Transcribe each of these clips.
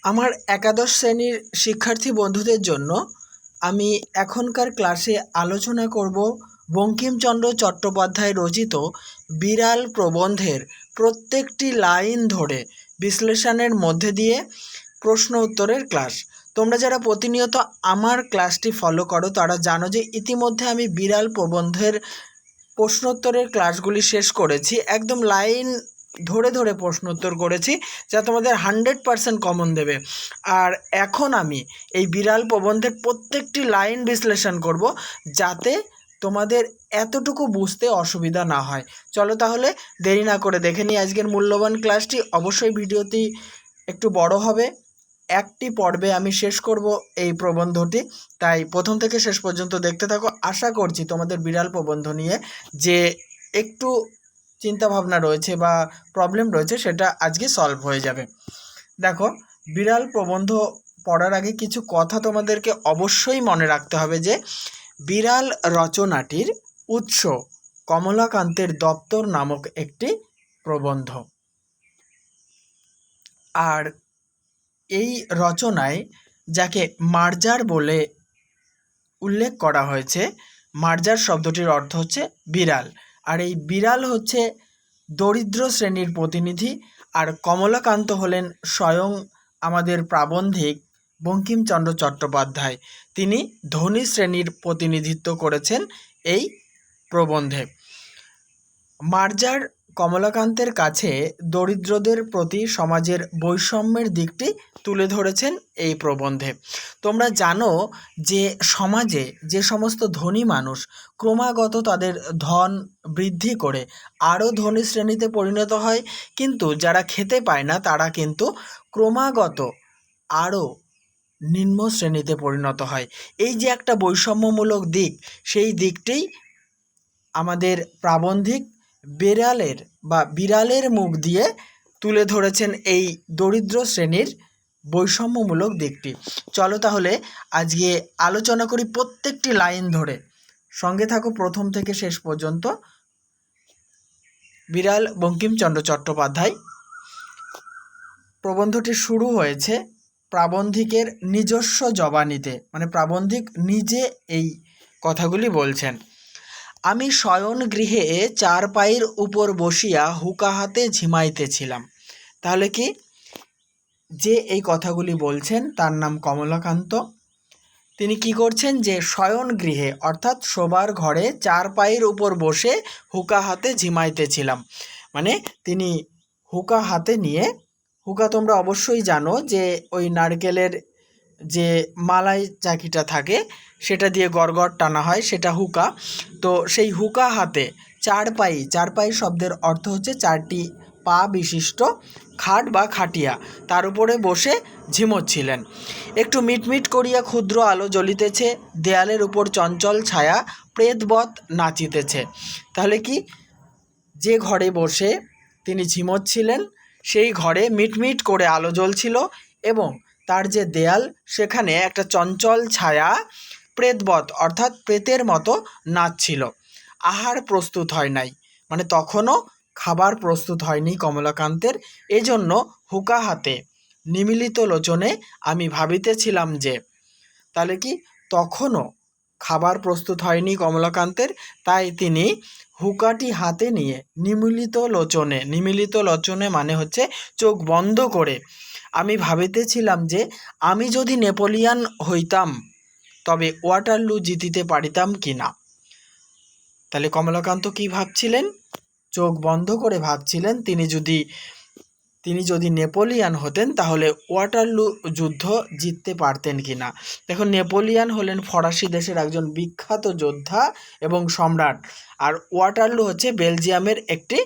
আমার একাদশ শ্রেণীর শিক্ষার্থী বন্ধুদের জন্য আমি এখনকার ক্লাসে আলোচনা করব বঙ্কিমচন্দ্র চট্টোপাধ্যায় রচিত বিড়াল প্রবন্ধের প্রত্যেকটি লাইন ধরে বিশ্লেষণের মধ্যে দিয়ে প্রশ্ন উত্তরের ক্লাস। তোমরা যারা প্রতিনিয়ত আমার ক্লাসটি ফলো করো তারা জানো যে ইতিমধ্যে আমি বিড়াল প্রবন্ধের প্রশ্নোত্তরের ক্লাসগুলি শেষ করেছি। একদম লাইন ধরে ধরে প্রশ্নোত্তর করেছি, যা তোমাদের 100% কমন দেবে। আর এখন আমি এই বিড়াল প্রবন্ধের প্রত্যেকটি লাইন বিশ্লেষণ করব, যাতে তোমাদের এতটুকু বুঝতে অসুবিধা না হয়। চলো তাহলে দেরি না করে দেখে নিই আজকের মূল্যবান ক্লাসটি। অবশ্যই ভিডিওটি একটু বড় হবে, একটি পর্বে আমি শেষ করব এই প্রবন্ধটি, তাই প্রথম থেকে শেষ পর্যন্ত দেখতে থাকো। আশা করছি তোমাদের বিড়াল প্রবন্ধ নিয়ে যে একটু চিন্তাভাবনা রয়েছে বা প্রবলেম রয়েছে সেটা আজকে সলভ হয়ে যাবে। দেখো, বিড়াল প্রবন্ধ পড়ার আগে কিছু কথা তোমাদেরকে অবশ্যই মনে রাখতে হবে যে বিড়াল রচনাটির উৎস কমলাকান্তের দপ্তর নামক একটি প্রবন্ধ। আর এই রচনায় যাকে মার্জার বলে উল্লেখ করা হয়েছে, মার্জার শব্দটির অর্থ হচ্ছে বিড়াল। আর এই বিড়াল হচ্ছে দরিদ্র শ্রেণীর প্রতিনিধি, আর কমলাকান্ত হলেন স্বয়ং আমাদের প্রাবন্ধিক বঙ্কিমচন্দ্র চট্টোপাধ্যায়। তিনি ধনী শ্রেণীর প্রতিনিধিত্ব করেছেন এই প্রবন্ধে। মার্জার কমলাকান্তের কাছে দরিদ্রদের প্রতি সমাজের বৈষম্যের দিকটি তুলে ধরেছেন এই প্রবন্ধে। তোমরা জানো যে সমাজে যে সমস্ত ধনী মানুষ ক্রমাগত তাদের ধন বৃদ্ধি করে আরও ধনী শ্রেণীতে পরিণত হয়, কিন্তু যারা খেতে পায় না তারা কিন্তু ক্রমাগত আরও নিম্ন শ্রেণীতে পরিণত হয়। এই যে একটা বৈষম্যমূলক দিক, সেই দিকটি আমাদের প্রাবন্ধিক বিড়ালের মুখ দিয়ে তুলে ধরেছেন, এই দরিদ্র শ্রেণীর বৈষম্যমূলক দিকটি। চলো তাহলে আজকে আলোচনা করি প্রত্যেকটি লাইন ধরে। সঙ্গে থাকো প্রথম থেকে শেষ পর্যন্ত। বিড়াল বঙ্কিমচন্দ্র চট্টোপাধ্যায়। প্রবন্ধটি শুরু হয়েছে প্রাবন্ধিকের নিজস্ব জবানিতে, মানে প্রাবন্ধিক নিজে এই কথাগুলি বলছেন। আমি শয়ন গৃহে চারপাইয়ের উপর বসিয়া হুঁকা হাতে ঝিমাইতেছিলাম। তাহলে কি, যে এই কথাগুলি বলছেন তার নাম কমলাকান্ত। তিনি কি করছেন, যে শয়ন গৃহে অর্থাৎ শোবার ঘরে চারপাইয়ের উপর বসে হুঁকা হাতে ঝিমাইতেছিলাম, মানে তিনি হুঁকা হাতে নিয়ে, হুঁকা তোমরা অবশ্যই জানো যে ওই নারকেলের যে মালাই চাকিটা থাকে সেটা দিয়ে গড়গড় টানা হয়, সেটা হুঁকা। তো সেই হুঁকা হাতে চারপাই শব্দের অর্থ হচ্ছে চারটি পা বিশিষ্ট খাট বা খাটিয়া, তার উপরে বসে ঝিমোচ্ছিলেন। একটু মিটমিট করিয়া ক্ষুদ্র আলো জ্বলিতেছে, দেয়ালের উপর চঞ্চল ছায়া প্রেতবৎ নাচিতেছে। তাহলে কি, যে ঘরে বসে তিনি ঝিমোচ্ছিলেন সেই ঘরে মিটমিট করে আলো জ্বলছিল, এবং তার যে দেয়াল সেখানে একটা চঞ্চল ছায়া প্রেতবৎ অর্থাৎ প্রেতের মতো নাচছিল। আহার প্রস্তুত হয় নাই, মানে তখনও খাবার প্রস্তুত হয়নি কমলাকান্তের। এজন্য হুঁকা হাতে নিমীলিত লোচনে আমি ভাবিতেছিলাম যে, তাহলে কি, তখনও খাবার প্রস্তুত হয়নি কমলাকান্তের, তাই তিনি হুঁকাটি হাতে নিয়ে নিমীলিত লোচনে মানে হচ্ছে চোখ বন্ধ করে আমি ভাবিতেছিলাম যে আমি যদি নেপোলিয়ান হইতাম তবে ওয়াটারলু জিতিতে পারিতাম কি না। তাহলে কমলাকান্ত কি ভাবছিলেন, চোখ বন্ধ করে ভাবছিলেন তিনি যদি নেপোলিয়ান হতেন তাহলে ওয়াটারলু যুদ্ধ জিততে পারতেন কি না। দেখুন, নেপোলিয়ান হলেন ফরাসি দেশের একজন বিখ্যাত যোদ্ধা এবং সম্রাট, আর ওয়াটারলু হচ্ছে বেলজিয়ামের একটি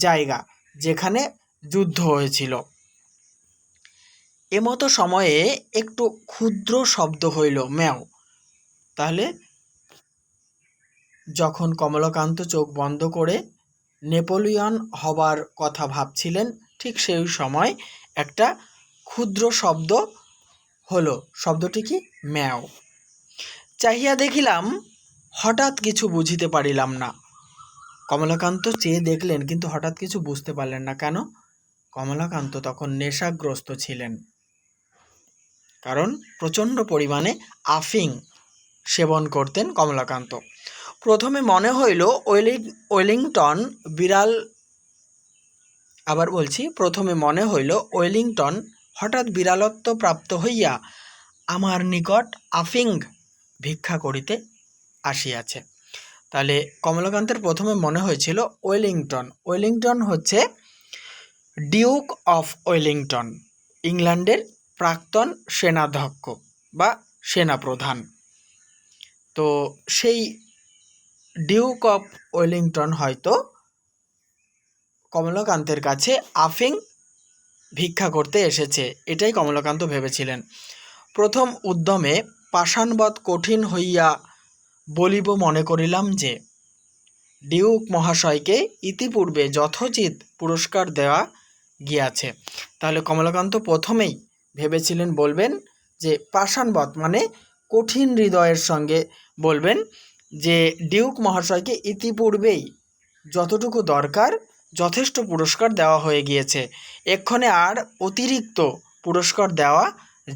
জায়গা যেখানে যুদ্ধ হয়েছিল। এমতো সময়ে একটু ক্ষুদ্র শব্দ হইল, ম্যাও। তাহলে যখন কমলাকান্ত চোখ বন্ধ করে নেপোলিয়ন হবার কথা ভাবছিলেন, ঠিক সেই সময় একটা ক্ষুদ্র শব্দ হলো। শব্দটি কি, ম্যাও। চাহিয়া দেখিলাম, হঠাৎ কিছু বুঝিতে পারিলাম না। কমলাকান্ত চেয়ে দেখলেন, কিন্তু হঠাৎ কিছু বুঝতে পারলেন না। কেন? কমলাকান্ত তখন নেশাগ্রস্ত ছিলেন। কারণ প্রচণ্ড পরিমাণে আফিং সেবন করতেন কমলাকান্ত। প্রথমে মনে হইল ওয়েলিংটন বিড়াল আবার বলছি, প্রথমে মনে হইল ওয়েলিংটন হঠাৎ বিড়ালত্ব প্রাপ্ত হইয়া আমার নিকট আফিং ভিক্ষা করিতে আসিয়াছে। তাহলে কমলাকান্তের প্রথমে মনে হয়েছিল ওয়েলিংটন হচ্ছে ডিউক অফ ওয়েলিংটন, ইংল্যান্ডের প্রাক্তন সেনাধ্যক্ষ বা সেনাপ্রধান। তো সেই ডিউক অফ ওয়েলিংটন হয়তো কমলাকান্তের কাছে আফিং ভিক্ষা করতে এসেছে, এটাই কমলাকান্ত ভেবেছিলেন। প্রথম উদ্যমে পাষাণবৎ কঠিন হইয়া বলিব মনে করিলাম যে ডিউক মহাশয়কে ইতিপূর্বে যথোচিত পুরস্কার দেওয়া গিয়াছে। তাহলে কমলাকান্ত প্রথমেই ভেবেছিলেন বলবেন যে পাষাণবৎ মানে কঠিন হৃদয়ের সঙ্গে বলবেন যে ডিউক মহাশয়কে ইতিপূর্বেই যতটুকু দরকার যথেষ্ট পুরস্কার দেওয়া হয়ে গিয়েছে, এক্ষণে আর অতিরিক্ত পুরস্কার দেওয়া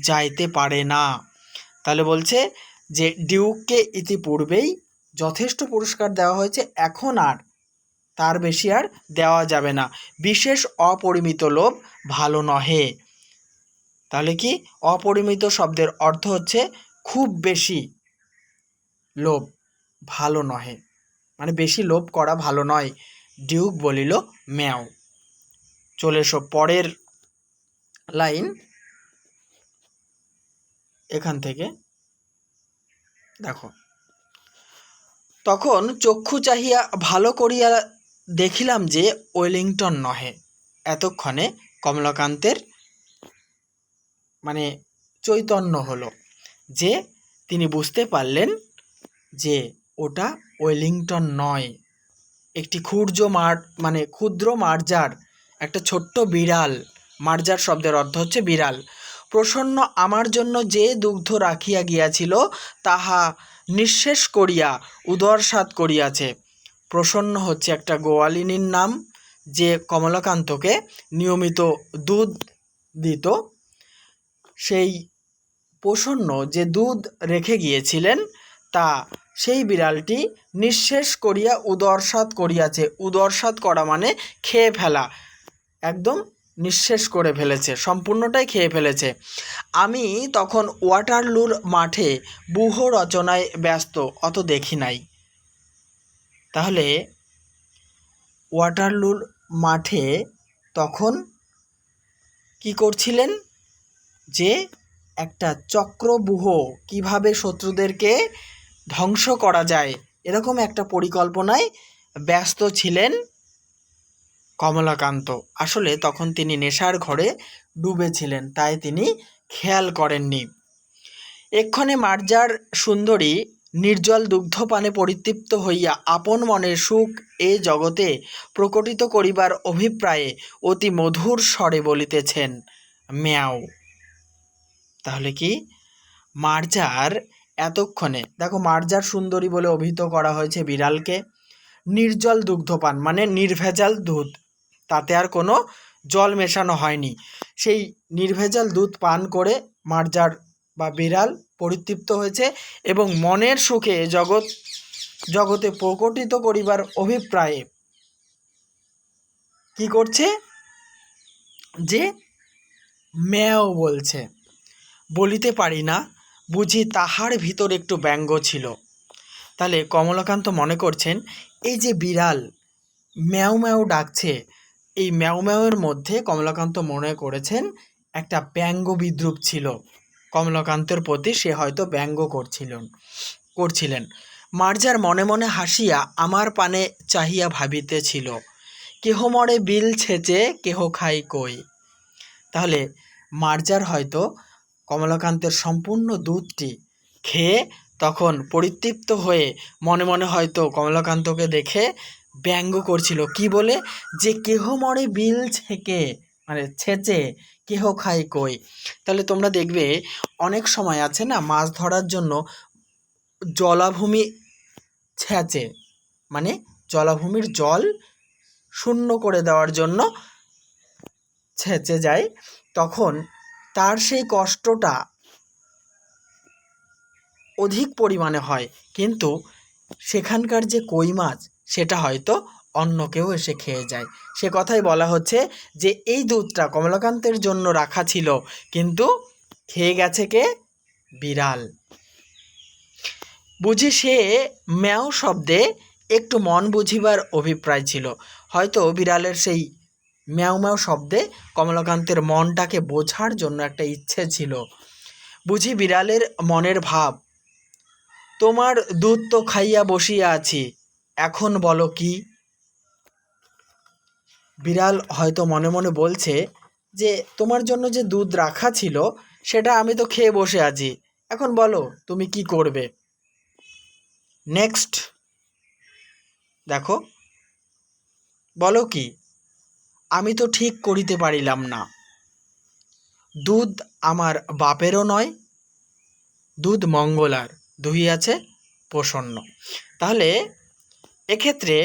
যাইতে পারে না। তাহলে বলছে যে ডিউককে ইতিপূর্বেই যথেষ্ট পুরস্কার দেওয়া হয়েছে, এখন আর তার বেশি আর দেওয়া যাবে না। বিশেষ অপরিমিত লোভ ভালো নহে। তাহলে কি অপরিমিত শব্দের অর্থ হচ্ছে খুব বেশি লোভ ভালো নহে, মানে বেশি লোভ করা ভালো নয়। ডিউক বলিল ম্যাও। চলে এসো পরের লাইন, এখান থেকে দেখো। তখন চক্ষু চাহিয়া ভালো করিয়া দেখিলাম যে ওয়েলিংটন নহে। এতক্ষণে কমলাকান্তের মানে চৈতন্য হলো, যে তিনি বুঝতে পারলেন যে ওটা ওয়েলিংটন নয়, একটি ক্ষুদ্র মার্জার, একটা ছোট্ট বিড়াল। মার্জার শব্দের অর্থ হচ্ছে বিড়াল। প্রসন্ন আমার জন্য যে দুগ্ধ রাখিয়া গিয়াছিল তাহা নিঃশেষ করিয়া উদরসাৎ করিয়াছে। প্রসন্ন হচ্ছে একটা গোয়ালিনীর নাম, যে কমলাকান্তকে নিয়মিত দুধ দিত। সেই প্রসন্ন যে দুধ রেখে গিয়েছিলেন তা সেই বিড়ালটি নিঃশেষ করিয়া উদরসাৎ করিয়াছে। উদরসাৎ করা মানে খেয়ে ফেলা, একদম নিঃশেষ করে ফেলেছে, সম্পূর্ণটাই খেয়ে ফেলেছে। আমি তখন ওয়াটারলুর মাঠে ব্যূহ রচনায় ব্যস্ত, অত দেখি নাই। তাহলে ওয়াটারলুর মাঠে তখন কি করছিলেন, যে একটা চক্রব্যূহ কিভাবে শত্রুদেরকে ধ্বংস করা যায় এরকম একটা পরিকল্পনায় ব্যস্ত ছিলেন কমলাকান্ত। আসলে তখন তিনি নেশার ঘরে ডুবেছিলেন, তাই তিনি খেয়াল করেননি। এক্ষণে মার্জার সুন্দরী নির্জল দুগ্ধপানে পরিতৃপ্ত হইয়া আপন মনের সুখ এ জগতে প্রকটিত করিবার অভিপ্রায়ে অতি মধুর স্বরে বলিতেছেন ম্যাও। তাহলে কি মার্জার এতক্ষণে, দেখো মার্জার সুন্দরী বলে অভিহিত করা হয়েছে বিড়ালকে। নির্জল দুগ্ধপান মানে নির্ভেজাল দুধ, তাতে আর কোনো জল মেশানো হয়নি। সেই নির্ভেজাল দুধ পান করে মার্জার বা বিড়াল পরিতৃপ্ত হয়েছে এবং মনের সুখে জগতে প্রকটিত করিবার অভিপ্রায়ে কি করছে, যে ম্যাও বলছে। বলিতে পারি না, বুঝি তাহার ভিতর একটু ব্যঙ্গ ছিল। তাহলে কমলাকান্ত মনে করছেন এই যে বিড়াল ম্যাও ম্যাও ডাকছে, এই ম্যাও ম্যাওয়ের মধ্যে কমলাকান্ত মনে করেছেন একটা ব্যঙ্গ বিদ্রুপ ছিল কমলাকান্তের প্রতি, সে হয়তো ব্যঙ্গ করছিলেন। মার্জার মনে মনে হাসিয়া আমার পানে চাহিয়া ভাবিতেছিল, কেহ মরে বিল ছেঁচে কেহ খাই কই। তাহলে মার্জার হয়তো কমলাকান্তের সম্পূর্ণ দুধটি খেয়ে তখন পরিতৃপ্ত হয়ে মনে মনে হয়তো কমলাকান্তকে দেখে ব্যঙ্গ করছিল, কি বলে, যে কেহ মরে বিল ছেঁকে মানে ছেঁচে কেহ খাই কই। তাহলে তোমরা দেখবে অনেক সময় আছে না, মাছ ধরার জন্য জলাভূমি ছেঁচে, মানে জলাভূমির জল শূন্য করে দেওয়ার জন্য ছেঁচে যায়, তখন তার সেই কষ্টটা অধিক পরিমাণে হয়, কিন্তু সেখানকার যে কই মাছ সেটা হয়তো অন্য কেউ এসে খেয়ে যায়। সে কথাই বলা হচ্ছে যে এই দুধটা কমলাকান্তের জন্য রাখা ছিল, কিন্তু খেয়ে গেছে কে? বিড়াল। বুঝি সে ম্যাও শব্দে একটু মন বুঝিবার অভিপ্রায় ছিল। হয়তো বিড়ালের সেই ম্যাও ম্যাও শব্দে কমলাকান্তের মনটাকে বোঝার জন্য একটা ইচ্ছে ছিল। বুঝি বিড়ালের মনের ভাব, তোমার দুধ তো খাইয়া বসিয়া আছি, এখন বলো কি? বিড়াল হয়তো মনে মনে বলছে যে তোমার জন্য যে দুধ রাখা ছিল সেটা আমি তো খেয়ে বসে আছি, এখন বলো তুমি কি করবে। নেক্সট দেখো, বলো কি? আমি তো ঠিক করিতে পারিলাম না, দুধ আমার বাপেরও নয়, দুধ মঙ্গলার, দুহিয়াছে প্রসন্ন। তাহলে এক্ষেত্রে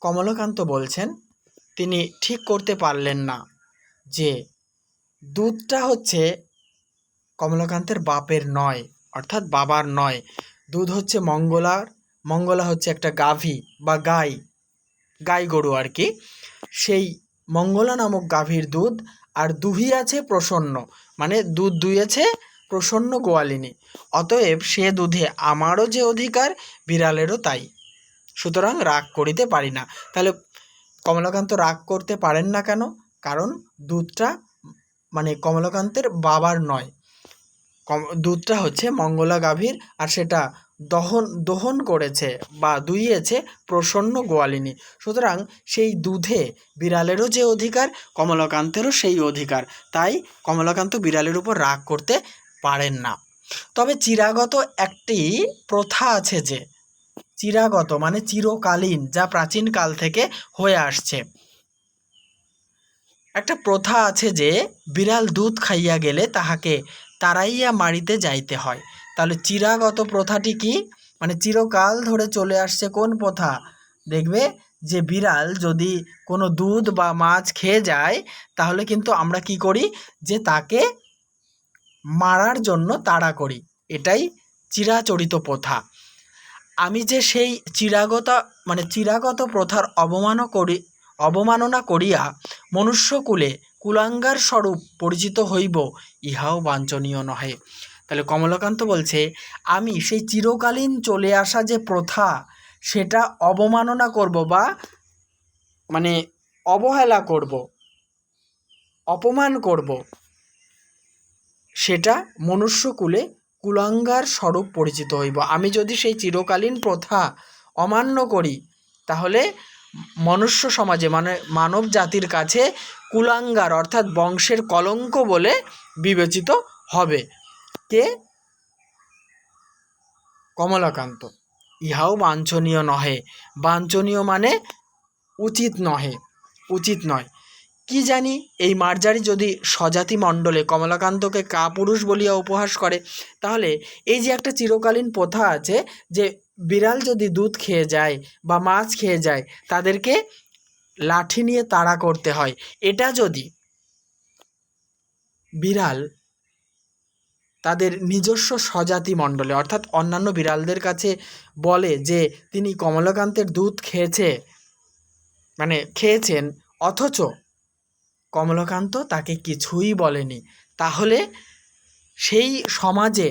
কমলাকান্ত বলছেন তিনি ঠিক করতে পারলেন না যে দুধটা হচ্ছে কমলাকান্তের বাপের নয়, অর্থাৎ বাবার নয়। দুধ হচ্ছে মঙ্গলার, মঙ্গলা হচ্ছে একটা গাভী বা গাই গরু আর কি, সেই মঙ্গলা নামক গাভীর দুধ। আর দুহিয়াছে প্রসন্ন, মানে দুধ দুইয়েছে প্রসন্ন গোয়ালিনী, অতএব সে দুধে আমারও যে অধিকার বিড়ালেরও তাই, সুতরাং রাগ করিতে পারি না। তাহলে কমলাকান্ত রাগ করতে পারেন না কেন? কারণ দুধটা মানে কমলাকান্তের বাবার নয়, দুধটা হচ্ছে মঙ্গলা গাভীর, আর সেটা দহন করেছে বা দুইয়েছে প্রসন্ন গোয়ালিনী, সুতরাং সেই দুধে বিড়ালেরও যে অধিকার কমলাকান্তেরও সেই অধিকার, তাই কমলাকান্ত বিড়ালের উপর রাগ করতে পারেন না। তবে চিরাগত একটি প্রথা আছে, যে চিরাগত মানে চিরকালীন, যা প্রাচীন কাল থেকে হয়ে আসছে, একটা প্রথা আছে যে বিড়াল দুধ খাইয়া গেলে তাহাকে তাড়াইয়া মারিতে যাইতে হয়। তাহলে চিরাগত প্রথাটি কি? মানে চিরকাল ধরে চলে আসছে কোন প্রথা? দেখবে যে বিড়াল যদি কোনো দুধ বা মাছ খেয়ে যায় তাহলে কিন্তু আমরা কি করি, যে তাকে মারার জন্য তাড়া করি, এটাই চিরাচরিত প্রথা। আমি যে সেই চিরাগত প্রথার অবমাননা করিয়া মনুষ্যকুলে কুলাঙ্গার স্বরূপ পরিচিত হইব, ইহাও বাঞ্ছনীয় নহে। তাহলে কমলাকান্ত বলছে আমি সেই চিরকালীন চলে আসা যে প্রথা সেটা অবমাননা করব, বা মানে অবহেলা করব, অপমান করব, সেটা মনুষ্যকুলে কুলাঙ্গার স্বরূপ পরিচিত হইব। আমি যদি সেই চিরকালীন প্রথা অমান্য করি তাহলে মনুষ্য সমাজে মানে মানব জাতির কাছে কুলাঙ্গার অর্থাৎ বংশের কলঙ্ক বলে বিবেচিত হবে। কে? কমলাকান্ত। ইহাও বাঞ্ছনীয় নহে, বাঞ্ছনীয় মানে উচিত নহে, উচিত নয়। কি জানি এই মার্জারি যদি স্বজাতি মণ্ডলে কমলাকান্তকে কাপুরুষ বলিয়া উপহাস করে, তাহলে এই যে একটা চিরকালীন প্রথা আছে যে বিড়াল যদি দুধ খেয়ে যায় বা মাছ খেয়ে যায় তাদেরকে লাঠি নিয়ে তাড়া করতে হয়, এটা যদি বিড়াল তাদের নিজস্ব স্বজাতি মণ্ডলে অর্থাৎ অন্যান্য বিড়ালদের কাছে বলে যে তিনি কমলাকান্তের দুধ খেয়েছেন, অথচ কমলাকান্ত তাকে কিছুই বলেনি, তাহলে সেই সমাজে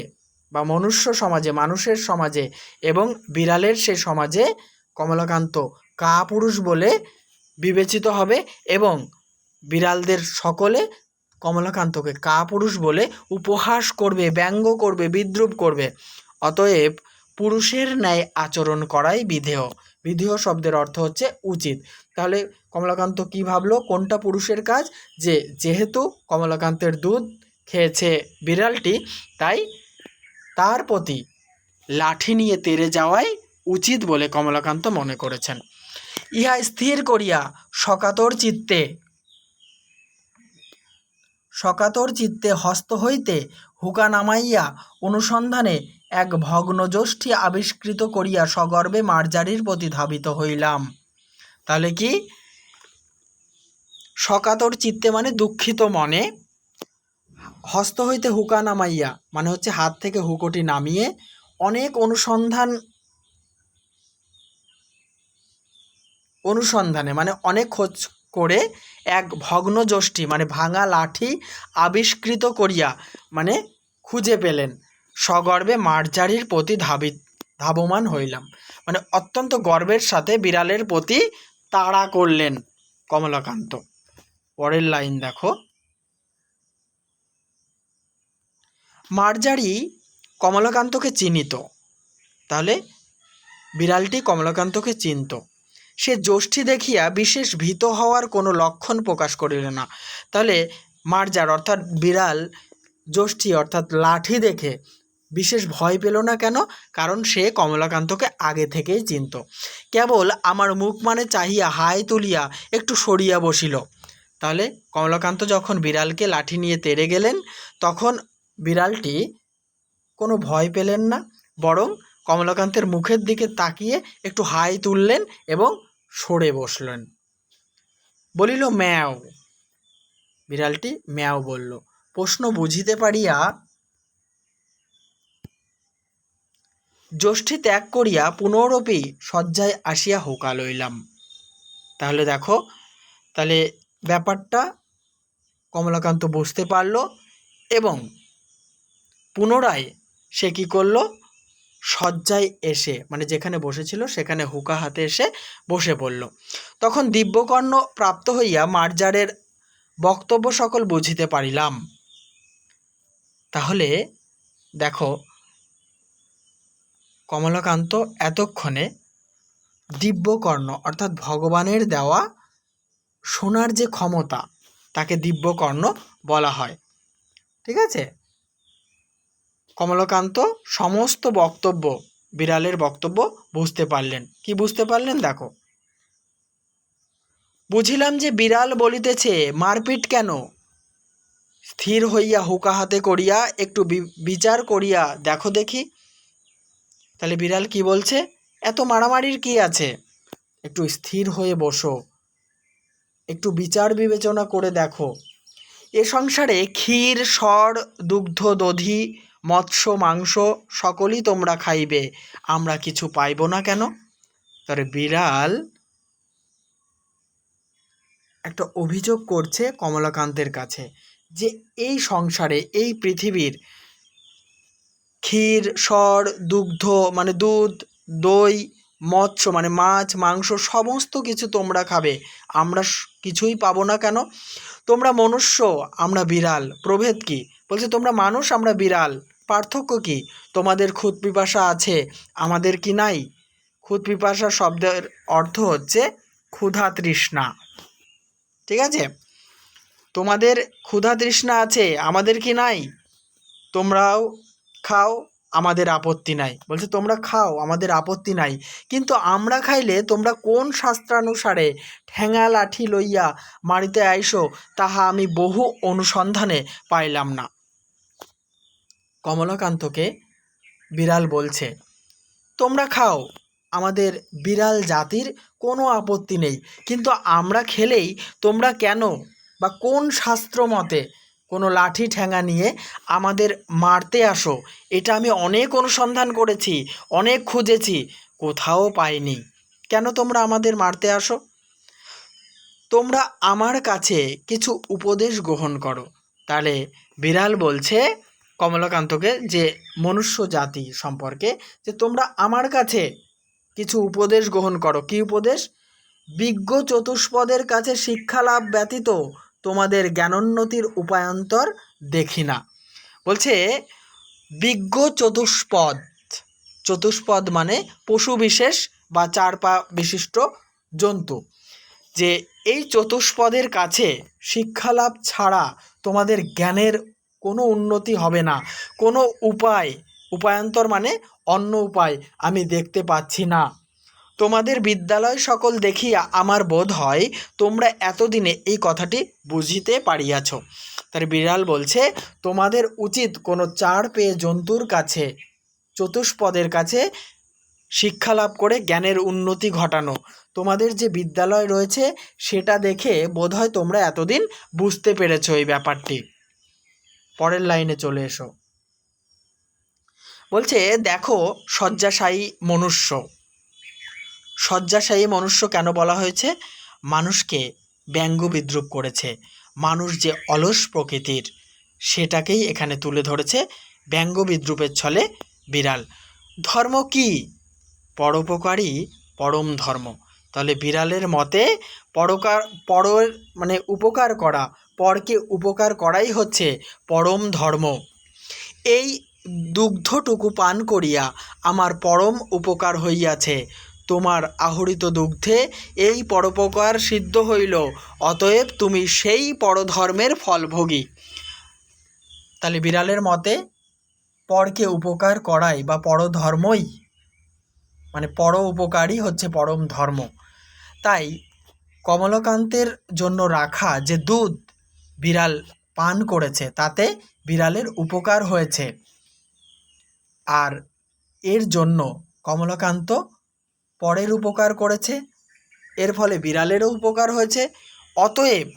বা মনুষ্য সমাজে, মানুষের সমাজে এবং বিড়ালের সে সমাজে কমলাকান্ত কাপুরুষ বলে বিবেচিত হবে, এবং বিড়ালদের সকলে কমলাকান্তকে কাপুরুষ বলে উপহাস করবে, ব্যঙ্গ করবে, বিদ্রূপ করবে। অতএব পুরুষের ন্যায় আচরণ করাই বিধেয়। বিধেয় শব্দের অর্থ হচ্ছে উচিত। তাহলে কমলাকান্ত কি ভাবলো? কোনটা পুরুষের কাজ? যে যেহেতু কমলাকান্তের দুধ খেয়েছে বিড়ালটি, তাই তার প্রতি লাঠি নিয়ে তেড়ে যাওয়াই উচিত বলে কমলাকান্ত মনে করেছেন। ইহা স্থির করিয়া সকাতর চিত্তে হস্ত হইতে হুকা নামাইয়া অনুসন্ধানে এক ভগ্নযষ্টি আবিষ্কৃত করিয়া সগর্বে মার্জারির প্রতি ধাবিত হইলাম। তাহলে কি? সকাতর চিত্তে মানে দুঃখিত মনে, হস্ত হইতে হুকা নামাইয়া মানে হচ্ছে হাত থেকে হুকোটি নামিয়ে, অনেক অনুসন্ধানে মানে অনেক খোঁজ করে এক ভগ্ন যষ্টি মানে ভাঙা লাঠি আবিষ্কৃত করিয়া মানে খুঁজে পেলেন। সগর্বে মার্জারির প্রতি ধাবমান হইলাম, মানে অত্যন্ত গর্বের সাথে বিড়ালের প্রতি তাড়া করলেন কমলাকান্ত। পরের লাইন দেখো, মার্জারি কমলাকান্তকে চিনিত, তাহলে বিড়ালটি কমলাকান্তকে চিনত। সে যষ্টি দেখিয়া বিশেষ ভীত হওয়ার কোনো লক্ষণ প্রকাশ করিল না। তাহলে মার্জার অর্থাৎ বিড়াল যষ্টি অর্থাৎ লাঠি দেখে বিশেষ ভয় পেল না কেন? কারণ সে কমলাকান্তকে আগে থেকেই চিনত। কেবল আমার মুখ মানে চাহিয়া হাই তুলিয়া একটু সরিয়া বসিল। তাহলে কমলাকান্ত যখন বিড়ালকে লাঠি নিয়ে তেড়ে গেলেন তখন বিড়ালটি কোনো ভয় পেলেন না, বরং কমলাকান্তের মুখের দিকে তাকিয়ে একটু হাই তুললেন এবং সরে বসলেন। বলিল ম্যাও। বিড়ালটি ম্যাও বলল। প্রশ্ন বুঝিতে পারিয়া যষ্টি ত্যাগ করিয়া পুনরপি শয্যায় আসিয়া হুঁকা লইলাম। তাহলে দেখো, তাহলে ব্যাপারটা কমলাকান্ত বুঝতে পারল এবং পুনরায় সে কী করল, শয্যায় এসে মানে যেখানে বসেছিল সেখানে হুঁকা হাতে এসে বসে পড়ল। তখন দিব্যকর্ণ প্রাপ্ত হইয়া মার্জারের বক্তব্য সকল বুঝিতে পারিলাম। তাহলে দেখো, কমলাকান্ত এতক্ষণে দিব্যকর্ণ অর্থাৎ ভগবানের দেওয়া শোনার যে ক্ষমতা তাকে দিব্যকর্ণ বলা হয়। ঠিক আছে, কমলাকান্ত সমস্ত বক্তব্য, বিড়ালের বক্তব্য বুঝতে পারলেন। কি বুঝতে পারলেন দেখো, বুঝিলাম যে বিড়াল বলিতেছে মারপিট কেন, স্থির হইয়া হুঁকা হাতে করিয়া একটু বিচার করিয়া দেখো দেখি। তাহলে বিড়াল কি বলছে, এত মারামারির কি আছে, একটু স্থির হয়ে বসো, একটু বিচার বিবেচনা করে দেখো। এ সংসারে ক্ষীর সর দুগ্ধ দধি মৎস্য মাংস সকলই তোমরা খাইবে, আমরা কিছু পাইব না কেন? তাহলে বিড়াল একটা অভিযোগ করছে কমলাকান্তের কাছে যে এই সংসারে, এই পৃথিবীর ক্ষীর সর দুগ্ধ মানে দুধ, দই, মৎস্য মানে মাছ মাংস সমস্ত কিছু তোমরা খাবে, আমরা কিছুই পাবো না কেন? তোমরা মনুষ্য, আমরা বিড়াল, প্রভেদ কি? বলছে তোমরা মানুষ, আমরা বিড়াল, পার্থক্য কি? তোমাদের ক্ষুধ পিপাসা আছে, আমাদের কি নাই? ক্ষুধ পিপাসা শব্দের অর্থ হচ্ছে ক্ষুধা তৃষ্ণা। ঠিক আছে, তোমাদের ক্ষুধা তৃষ্ণা আছে, আমাদের কি নাই? তোমরাও খাও, আমাদের আপত্তি নাই। বলছে তোমরা খাও, আমাদের আপত্তি নাই, কিন্তু আমরা খাইলে তোমরা কোন শাস্ত্রানুসারে ঠ্যাঙা লাঠি লইয়া মারিতে আইসো তাহা আমি বহু অনুসন্ধানে পাইলাম না। কমলাকান্তকে বিড়াল বলছে তোমরা খাও, আমাদের বিড়াল জাতির কোনো আপত্তি নেই, কিন্তু আমরা খেলেই তোমরা কেন বা কোন শাস্ত্র মতে কোনো লাঠি ঠ্যাঙা নিয়ে আমাদের মারতে আসো? এটা আমি অনেক অনুসন্ধান করেছি, অনেক খুঁজেছি, কোথাও পাইনি। কেন তোমরা আমাদের মারতে আসো? তোমরা আমার কাছে কিছু উপদেশ গ্রহণ করো। তাহলে বিড়াল বলছে কমলাকান্তকে যে মনুষ্য জাতি সম্পর্কে যে তোমরা আমার কাছে কিছু উপদেশ গ্রহণ করো। কি উপদেশ? বিজ্ঞ চতুষ্পদের কাছে শিক্ষা লাভ ব্যতীত তোমাদের জ্ঞানোন্নতির উপায়ান্তর দেখি না। বলছে বিজ্ঞ চতুষ্পদ, চতুষ্পদ মানে পশু বিশেষ বা চার পা বিশিষ্ট জন্তু, যে এই চতুষ্পদের কাছে শিক্ষালাভ ছাড়া তোমাদের জ্ঞানের কোনো উন্নতি হবে না। কোনো উপায়ান্তর মানে অন্য উপায় আমি দেখতে পাচ্ছি না। তোমাদের বিদ্যালয় সকল দেখিয়া আমার বোধ হয় তোমরা এতদিনে এই কথাটি বুঝিতে পারিয়াছ। তার বিড়াল বলছে তোমাদের উচিত কোনো চার পেয়ে জন্তুর কাছে, চতুষ্পদের কাছে শিক্ষা লাভ করে জ্ঞানের উন্নতি ঘটানো। তোমাদের যে বিদ্যালয় রয়েছে সেটা দেখে বোধহয় তোমরা এতদিন বুঝতে পেরেছো এই ব্যাপারটি। পরের লাইনে চলে এসো। বলছে দেখো শয্যাশায়ী মনুষ্য। শয্যাশায়ী মনুষ্য কেন বলা হয়েছে? মানুষকে ব্যঙ্গ বিদ্রূপ করেছে। মানুষ যে অলস প্রকৃতির সেটাকেই এখানে তুলে ধরেছে ব্যঙ্গ বিদ্রূপের ছলে বিড়াল। ধর্ম কি? পরোপকারী পরম ধর্ম। তাহলে বিড়ালের মতে পরের মানে উপকার করা, পরকে উপকার করাই হচ্ছে পরম ধর্ম। এই দুগ্ধটুকু পান করিয়া আমার পরম উপকার হইয়াছে, তোমার আহরিত দুগ্ধে এই পরোপকার সিদ্ধ হইল, অতএব তুমি সেই পরধর্মের ফলভোগী। তাহলে বিড়ালের মতে পরকে উপকার করাই বা পরধর্মই, মানে পর উপকারই হচ্ছে পরম ধর্ম। তাই কমলাকান্তের জন্য রাখা যে দুধ বিড়াল পান করেছে তাতে বিড়ালের উপকার হয়েছে, আর এর জন্য কমলাকান্ত পরের উপকার করেছে, এর ফলে বিড়ালেরও উপকার হয়েছে। অতএব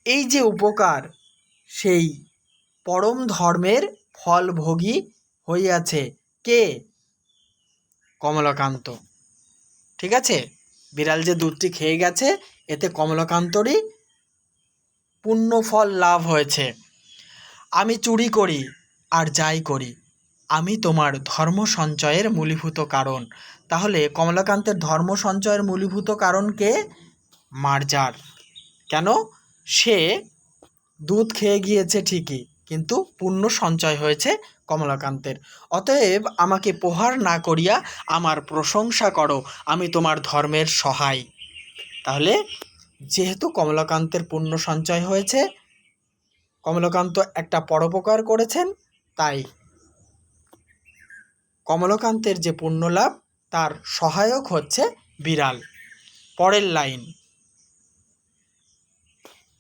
এই যে উপকার, সেই পরম ধর্মের ফলভোগী হইয়াছে কে? কমলাকান্ত। ঠিক আছে, বিড়াল যে দুধটি খেয়ে গেছে এতে কমলাকান্তরই পুণ্যফল লাভ হয়েছে। আমি চুরি করি আর যাই করি, আমি তোমার ধর্ম সঞ্চয়ের মূলীভূত কারণ। তাহলে কমলাকান্তের ধর্ম সঞ্চয়ের মূলীভূত কারণ কে? মার্জার। কেন? সে দুধ খেয়ে গিয়েছে ঠিকই, কিন্তু পুণ্য সঞ্চয় হয়েছে কমলাকান্তের। অতএব আমাকে প্রহার না করিয়া আমার প্রশংসা করো, আমি তোমার ধর্মের সহায়। তাহলে যেহেতু কমলাকান্তের পুণ্য সঞ্চয় হয়েছে, কমলাকান্ত একটা পরোপকার করেছেন, তাই কমলাকান্তের যে পুণ্য লাভ তার সহায়ক হচ্ছে বিড়াল। পরের লাইন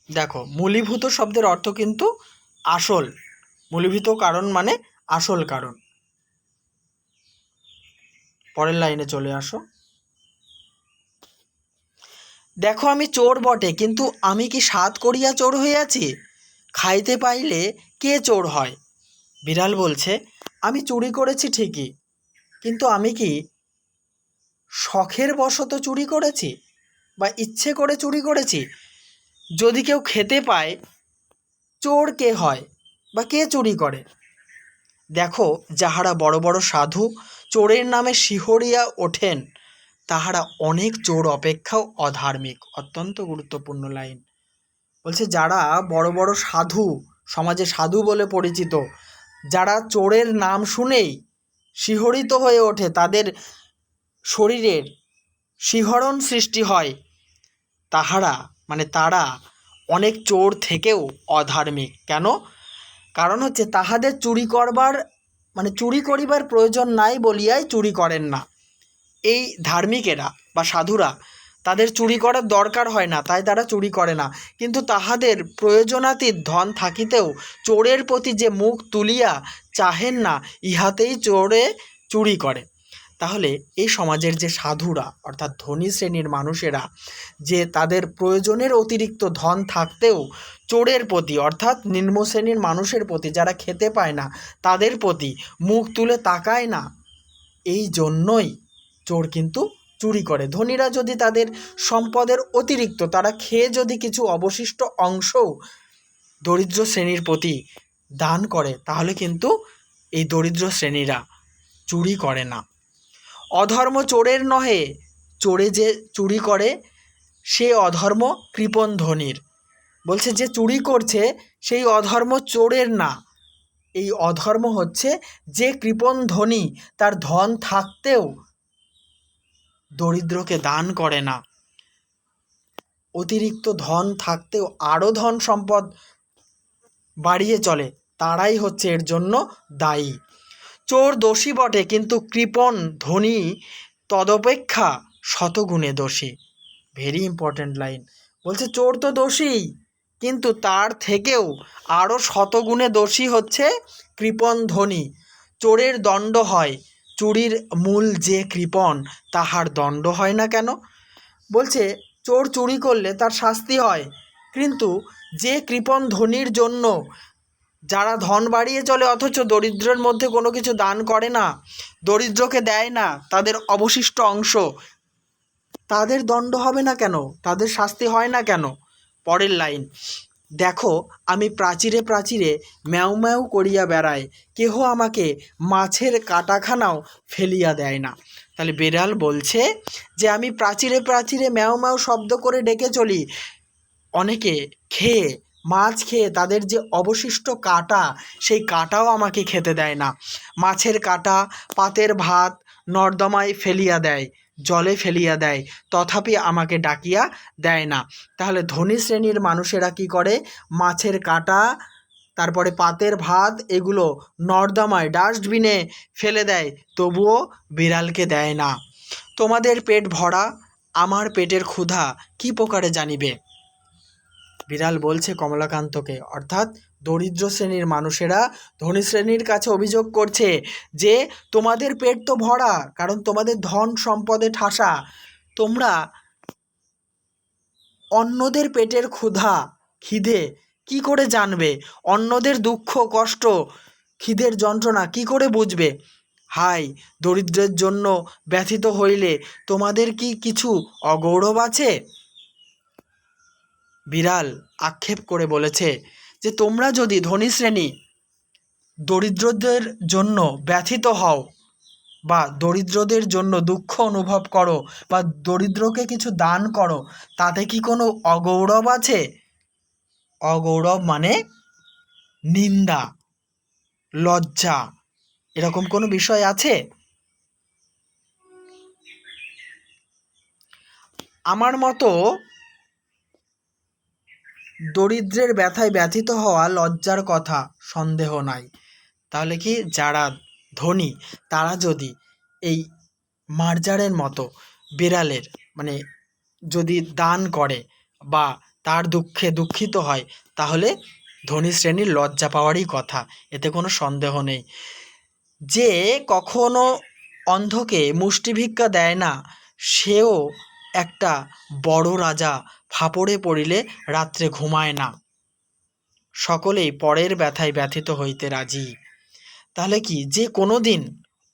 দেখো, মূলীভূত শব্দের অর্থ কিন্তু আসল। মূলীভূত কারণ মানে আসল কারণ। পরের লাইনে চলে আসো। দেখো আমি চোর বটে, কিন্তু আমি কি সাধ করিয়া চোর হইয়াছি? খাইতে পাইলে কে চোর হয়? বিড়াল বলছে আমি চুরি করেছি ঠিকই, কিন্তু আমি কি শখের বশত চুরি করেছি বা ইচ্ছে করে চুরি করেছি? যদি কেউ খেতে পায়, চোর কে হয় বা কে চুরি করে? দেখো যাহারা বড় বড় সাধু চোরের নামে শিহরিয়া ওঠেন, তাহারা অনেক চোর অপেক্ষাও অধার্মিক। অত্যন্ত গুরুত্বপূর্ণ লাইন। বলছে যারা বড় বড় সাধু, সমাজে সাধু বলে পরিচিত, যারা চোরের নাম শুনেই শিহরিত হয়ে ওঠে, তাদের শরীরের শিহরণ সৃষ্টি হয়, তারা অনেক চোর থেকেও অধার্মিক। কেন? কারণ হচ্ছে তাহাদের চুরি করিবার প্রয়োজন নাই বলিয়াই চুরি করেন না। এই ধার্মিকেরা বা সাধুরা, তাদের চুরি করার দরকার হয় না, তাই তারা চুরি করে না। কিন্তু তাহাদের প্রয়োজনাতীত ধন থাকিতেও চোরের প্রতি যে মুখ তুলিয়া চাহেন না, ইহাতেই চোরে চুরি করে। তাহলে এই সমাজের যে সাধুরা অর্থাৎ ধনী শ্রেণীর মানুষেরা, যে তাদের প্রয়োজনের অতিরিক্ত ধন থাকতেও চোরের প্রতি অর্থাৎ নিম্ন শ্রেণীর মানুষের প্রতি, যারা খেতে পায় না তাদের প্রতি মুখ তুলে তাকায় না, এই জন্যই চোর কিন্তু চুরি করে। ধনীরা যদি তাদের সম্পদের অতিরিক্ত তারা খেয়ে যদি কিছু অবশিষ্ট অংশও দরিদ্র শ্রেণীর প্রতি দান করে, তাহলে কিন্তু এই দরিদ্র শ্রেণীরা চুরি করে না। অধর্ম চোরের নহে, চোরে যে চুরি করে সে অধর্ম কৃপণ ধনীর। বলছে যে চুরি করছে সেই অধর্ম চোরের না, এই অধর্ম হচ্ছে যে কৃপণ ধনী, তার ধন থাকতেও দরিদ্রকে দান করে না, অতিরিক্ত ধন থাকতেও আরও ধন সম্পদ বাড়িয়ে চলে, তারাই হচ্ছে এর জন্য দায়ী। চোর দোষী বটে, কিন্তু কৃপণ ধনী তদপেক্ষা শতগুণে দোষী। Very important line. বলছে চোর তো দোষী, কিন্তু তার থেকেও আরও শতগুণে দোষী হচ্ছে কৃপণ ধনী। চোরের দণ্ড হয়, চুরির মূল যে কৃপণ তাহার দণ্ড হয় না কেন? বলছে চোর চুরি করলে তার শাস্তি হয়, কিন্তু যে কৃপণ ধনীর জন্য যারা ধন বাড়িয়ে চলে অথচ দরিদ্রের মধ্যে কোনো কিছু দান করে না, দরিদ্রকে দেয় না তাদের অবশিষ্ট অংশ, তাদের দণ্ড হবে না কেন, তাদের শাস্তি হয় না কেন? পরের লাইন দেখো, আমি প্রাচীরে প্রাচীরে ম্যাও ম্যাও করিয়া বেড়াই, কেহ আমাকে মাছের কাটাখানাও ফেলিয়া দেয় না। তাহলে বিড়াল বলছে যে আমি প্রাচীরে প্রাচীরে ম্যাও ম্যাও শব্দ করে ডেকে চলি, অনেকে খেয়ে মাছ খেয়ে তাদের যে অবশিষ্ট কাঁটা, সেই কাঁটাও আমাকে খেতে দেয় না। মাছের কাঁটা, পাতের ভাত নর্দমায় ফেলিয়া দেয়, জলে ফেলিয়া দেয়, তথাপি আমাকে ডাকিয়া দেয় না। তাহলে ধনী শ্রেণীর মানুষেরা কি করে? মাছের কাঁটা, তারপরে পাতের ভাত, এগুলো নর্দমায় ডাস্টবিনে ফেলে দেয়, তবুও বিড়ালকে দেয় না। তোমাদের পেট ভরা, আমার পেটের ক্ষুধা কি প্রকারে জানিবে? বিড়াল বলছে কমলাকান্তকে, অর্থাৎ দরিদ্র শ্রেণীর মানুষেরা ধনী শ্রেণীর কাছে অভিযোগ করছে যে তোমাদের পেট তো ভরা, কারণ তোমাদের ধন সম্পদে ঠাসা, তোমরা অন্যদের পেটের ক্ষুধা খিদে কি করে জানবে? অন্যদের দুঃখ কষ্ট খিদের যন্ত্রণা কি করে বুঝবে? হাই, দরিদ্রের জন্য ব্যথিত হইলে তোমাদের কি কিছু অগৌরব আছে? বিড়াল আক্ষেপ করে বলেছে যে তোমরা যদি ধনী শ্রেণী দরিদ্রদের জন্য ব্যথিত হও বা দরিদ্রদের জন্য দুঃখ অনুভব করো বা দরিদ্রকে কিছু দান করো, তাতে কি কোনো অগৌরব আছে? অগৌরব মানে নিন্দা, লজ্জা, এরকম কোনো বিষয় আছে? আমার মতো দরিদ্রের ব্যথায় ব্যথিত হওয়া লজ্জার কথা, সন্দেহ নাই। তাহলে কি যারা ধনী তারা যদি এই মার্জারের মতো বিড়ালের মানে যদি দান করে বা তার দুঃখে দুঃখিত হয়, তাহলে ধনী শ্রেণীর লজ্জা পাওয়ারই কথা, এতে কোনো সন্দেহ নেই। যে কখনো অন্ধকে মুষ্টিভিক্ষা দেয় না, সেও একটা বড় রাজা, ফাপড়ে পড়িলে রাত্রে ঘুমায় না। সকলেই পরের ব্যথায় ব্যথিত হইতে রাজি। তাহলে কি যে কোনো দিন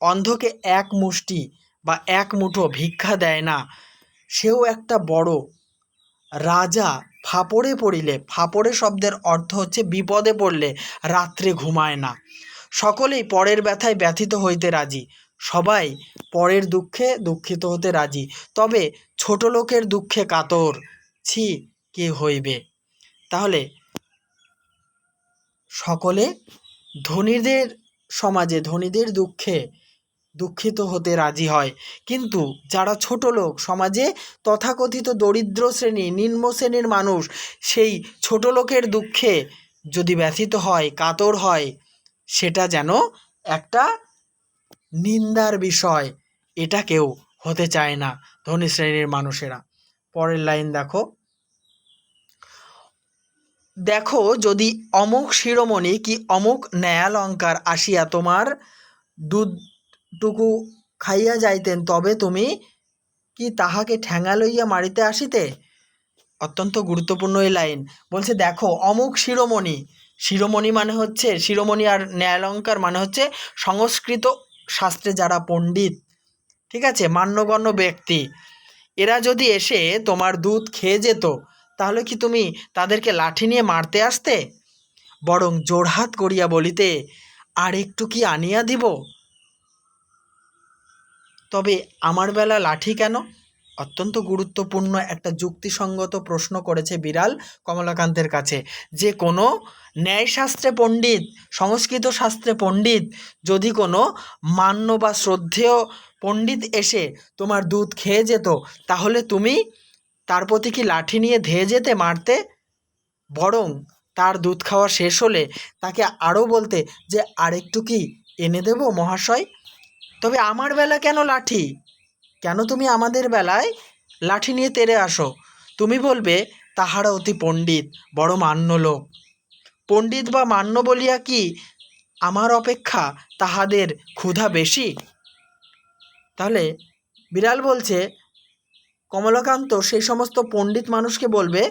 অন্ধকে এক মুষ্টি বা এক মুঠো ভিক্ষা দেয় না, সেও একটা বড় রাজা, ফাপড়ে পড়িলে, ফাপড়ে শব্দের অর্থ হচ্ছে বিপদে পড়লে রাত্রে ঘুমায় না। সকলেই পরের ব্যথায় ব্যথিত হইতে রাজি, সবাই পরের দুঃখে দুঃখিত হতে রাজি, তবে ছোট লোকের দুঃখে কাতর, ছি কে হইবে? তাহলে সকলে ধনীদের সমাজে ধনীদের দুঃখে দুঃখিত হতে রাজি হয়, কিন্তু যারা ছোট লোক সমাজে তথাকথিত দরিদ্র শ্রেণী নিম্ন শ্রেণীর মানুষ, সেই ছোট লোকের দুঃখে যদি ব্যথিত হয়, কাতর হয়, সেটা যেন একটা নিন্দার বিষয়, এটা কেউ হতে চায় না ধনী শ্রেণীর মানুষেরা। পরের লাইন দেখো, দেখো যদি অমুক শিরোমণি কি অমুক ন্যায়ালঙ্কার আসিয়া তোমার দুধটুকু খাইয়া যাইতেন, তবে তুমি কি তাহাকে ঠ্যাঙা লইয়া মারিতে আসিতে? অত্যন্ত গুরুত্বপূর্ণ এই লাইন। বলছে দেখো অমুক শিরোমণি, শিরোমণি মানে হচ্ছে শিরোমণি, আর ন্যায়ালঙ্কার মানে হচ্ছে সংস্কৃত শাস্ত্রে যারা পণ্ডিত, ঠিক আছে, মান্যগণ্য ব্যক্তি, এরা যদি এসে তোমার দুধ খেয়ে যেত, তাহলে কি তুমি তাদেরকে লাঠি নিয়ে মারতে আসতে? বরং জোড়হাত করিয়া বলিতে, আর একটু কি আনিয়া দিব? তবে আমার বেলা লাঠি কেন? অত্যন্ত গুরুত্বপূর্ণ একটা যুক্তিসঙ্গত প্রশ্ন করেছে বিড়াল কমলাকান্তের কাছে, যে কোনো ন্যায়শাস্ত্রে পণ্ডিত, সংস্কৃত শাস্ত্রে পণ্ডিত, যদি কোনো মান্য বা শ্রদ্ধেয় পণ্ডিত এসে তোমার দুধ খেয়ে যেত, তাহলে তুমি তার প্রতি কি লাঠি নিয়ে ধেয়ে যেতে, মারতে? বরং তার দুধ খাওয়া শেষ হলে তাকে আরও বলতে যে আরেকটু কি এনে দেব মহাশয়? তবে আমার বেলা কেন লাঠি? কেন তুমি আমাদের বেলায় লাঠি নিয়ে তেড়ে আসো? তুমি বলবে তাহারা অতি পণ্ডিত, বড় মান্য লোক। পণ্ডিত বা মান্য বলিয়া কি আমার অপেক্ষা তাহাদের ক্ষুধা বেশি? তাহলে বিড়াল বলছে কমলাকান্ত সেই সমস্ত পণ্ডিত মানুষকে বলবে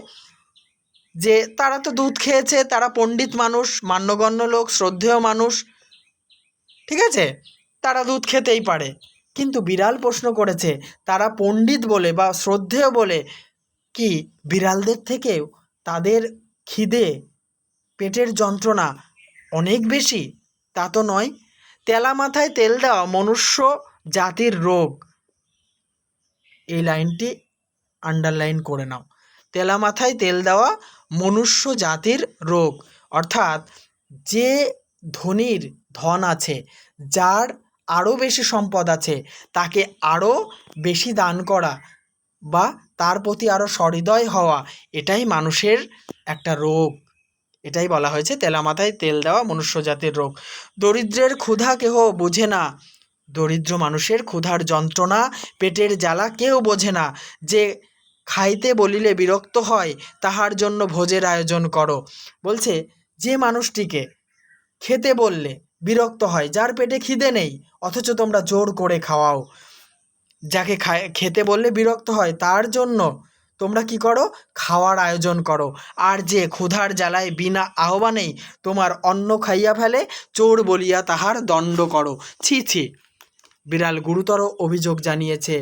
যে তারা তো দুধ খেয়েছে, তারা পণ্ডিত মানুষ, মান্যগণ্য লোক, শ্রদ্ধেয় মানুষ, ঠিক আছে, তারা দুধ খেতেই পারে। কিন্তু বিড়াল প্রশ্ন করেছে, তারা পণ্ডিত বলে বা শ্রদ্ধেয় বলে কি বিড়ালদের থেকেও তাদের খিদে, পেটের যন্ত্রণা অনেক বেশি? তা তো নয়। তেলা মাথায় তেল দেওয়া মনুষ্য জাতির রোগ, এই লাইনটি আন্ডারলাইন করে নাও। তেলা মাথায় তেল দেওয়া মনুষ্য জাতির রোগ, অর্থাৎ যে ধনীর ধন আছে, যার আরও বেশি সম্পদ আছে, তাকে আরও বেশি দান করা বা তার প্রতি আরও সহৃদয় হওয়া, এটাই মানুষের একটা রোগ। এটাই বলা হয়েছে তেলা মাথায় তেল দেওয়া মনুষ্য জাতির রোগ। দরিদ্রের ক্ষুধা কেহ বোঝে না, দরিদ্র মানুষের ক্ষুধার যন্ত্রণা, পেটের জ্বালা কেউ বোঝে না। যে খাইতে বলিলে বিরক্ত হয়, তাহার জন্য ভোজের আয়োজন করো। বলছে যে মানুষটিকে খেতে বললে বিরক্ত হয়, যার পেটে খিদে নেই অথচ তোমরা জোর করে খাওয়াও, যাকে খেতে বললে বিরক্ত হয় তার জন্য তোমরা কি করো? খাওয়ার আয়োজন করো। আর যে ক্ষুধার জ্বালায় বিনা আহ্বানেই তোমার অন্ন খাইয়া ফেলে, চোর বলিয়া তাহার দণ্ড করো। ছি ছি! বিড়াল গুরুতর অভিযোগ জানিয়েছে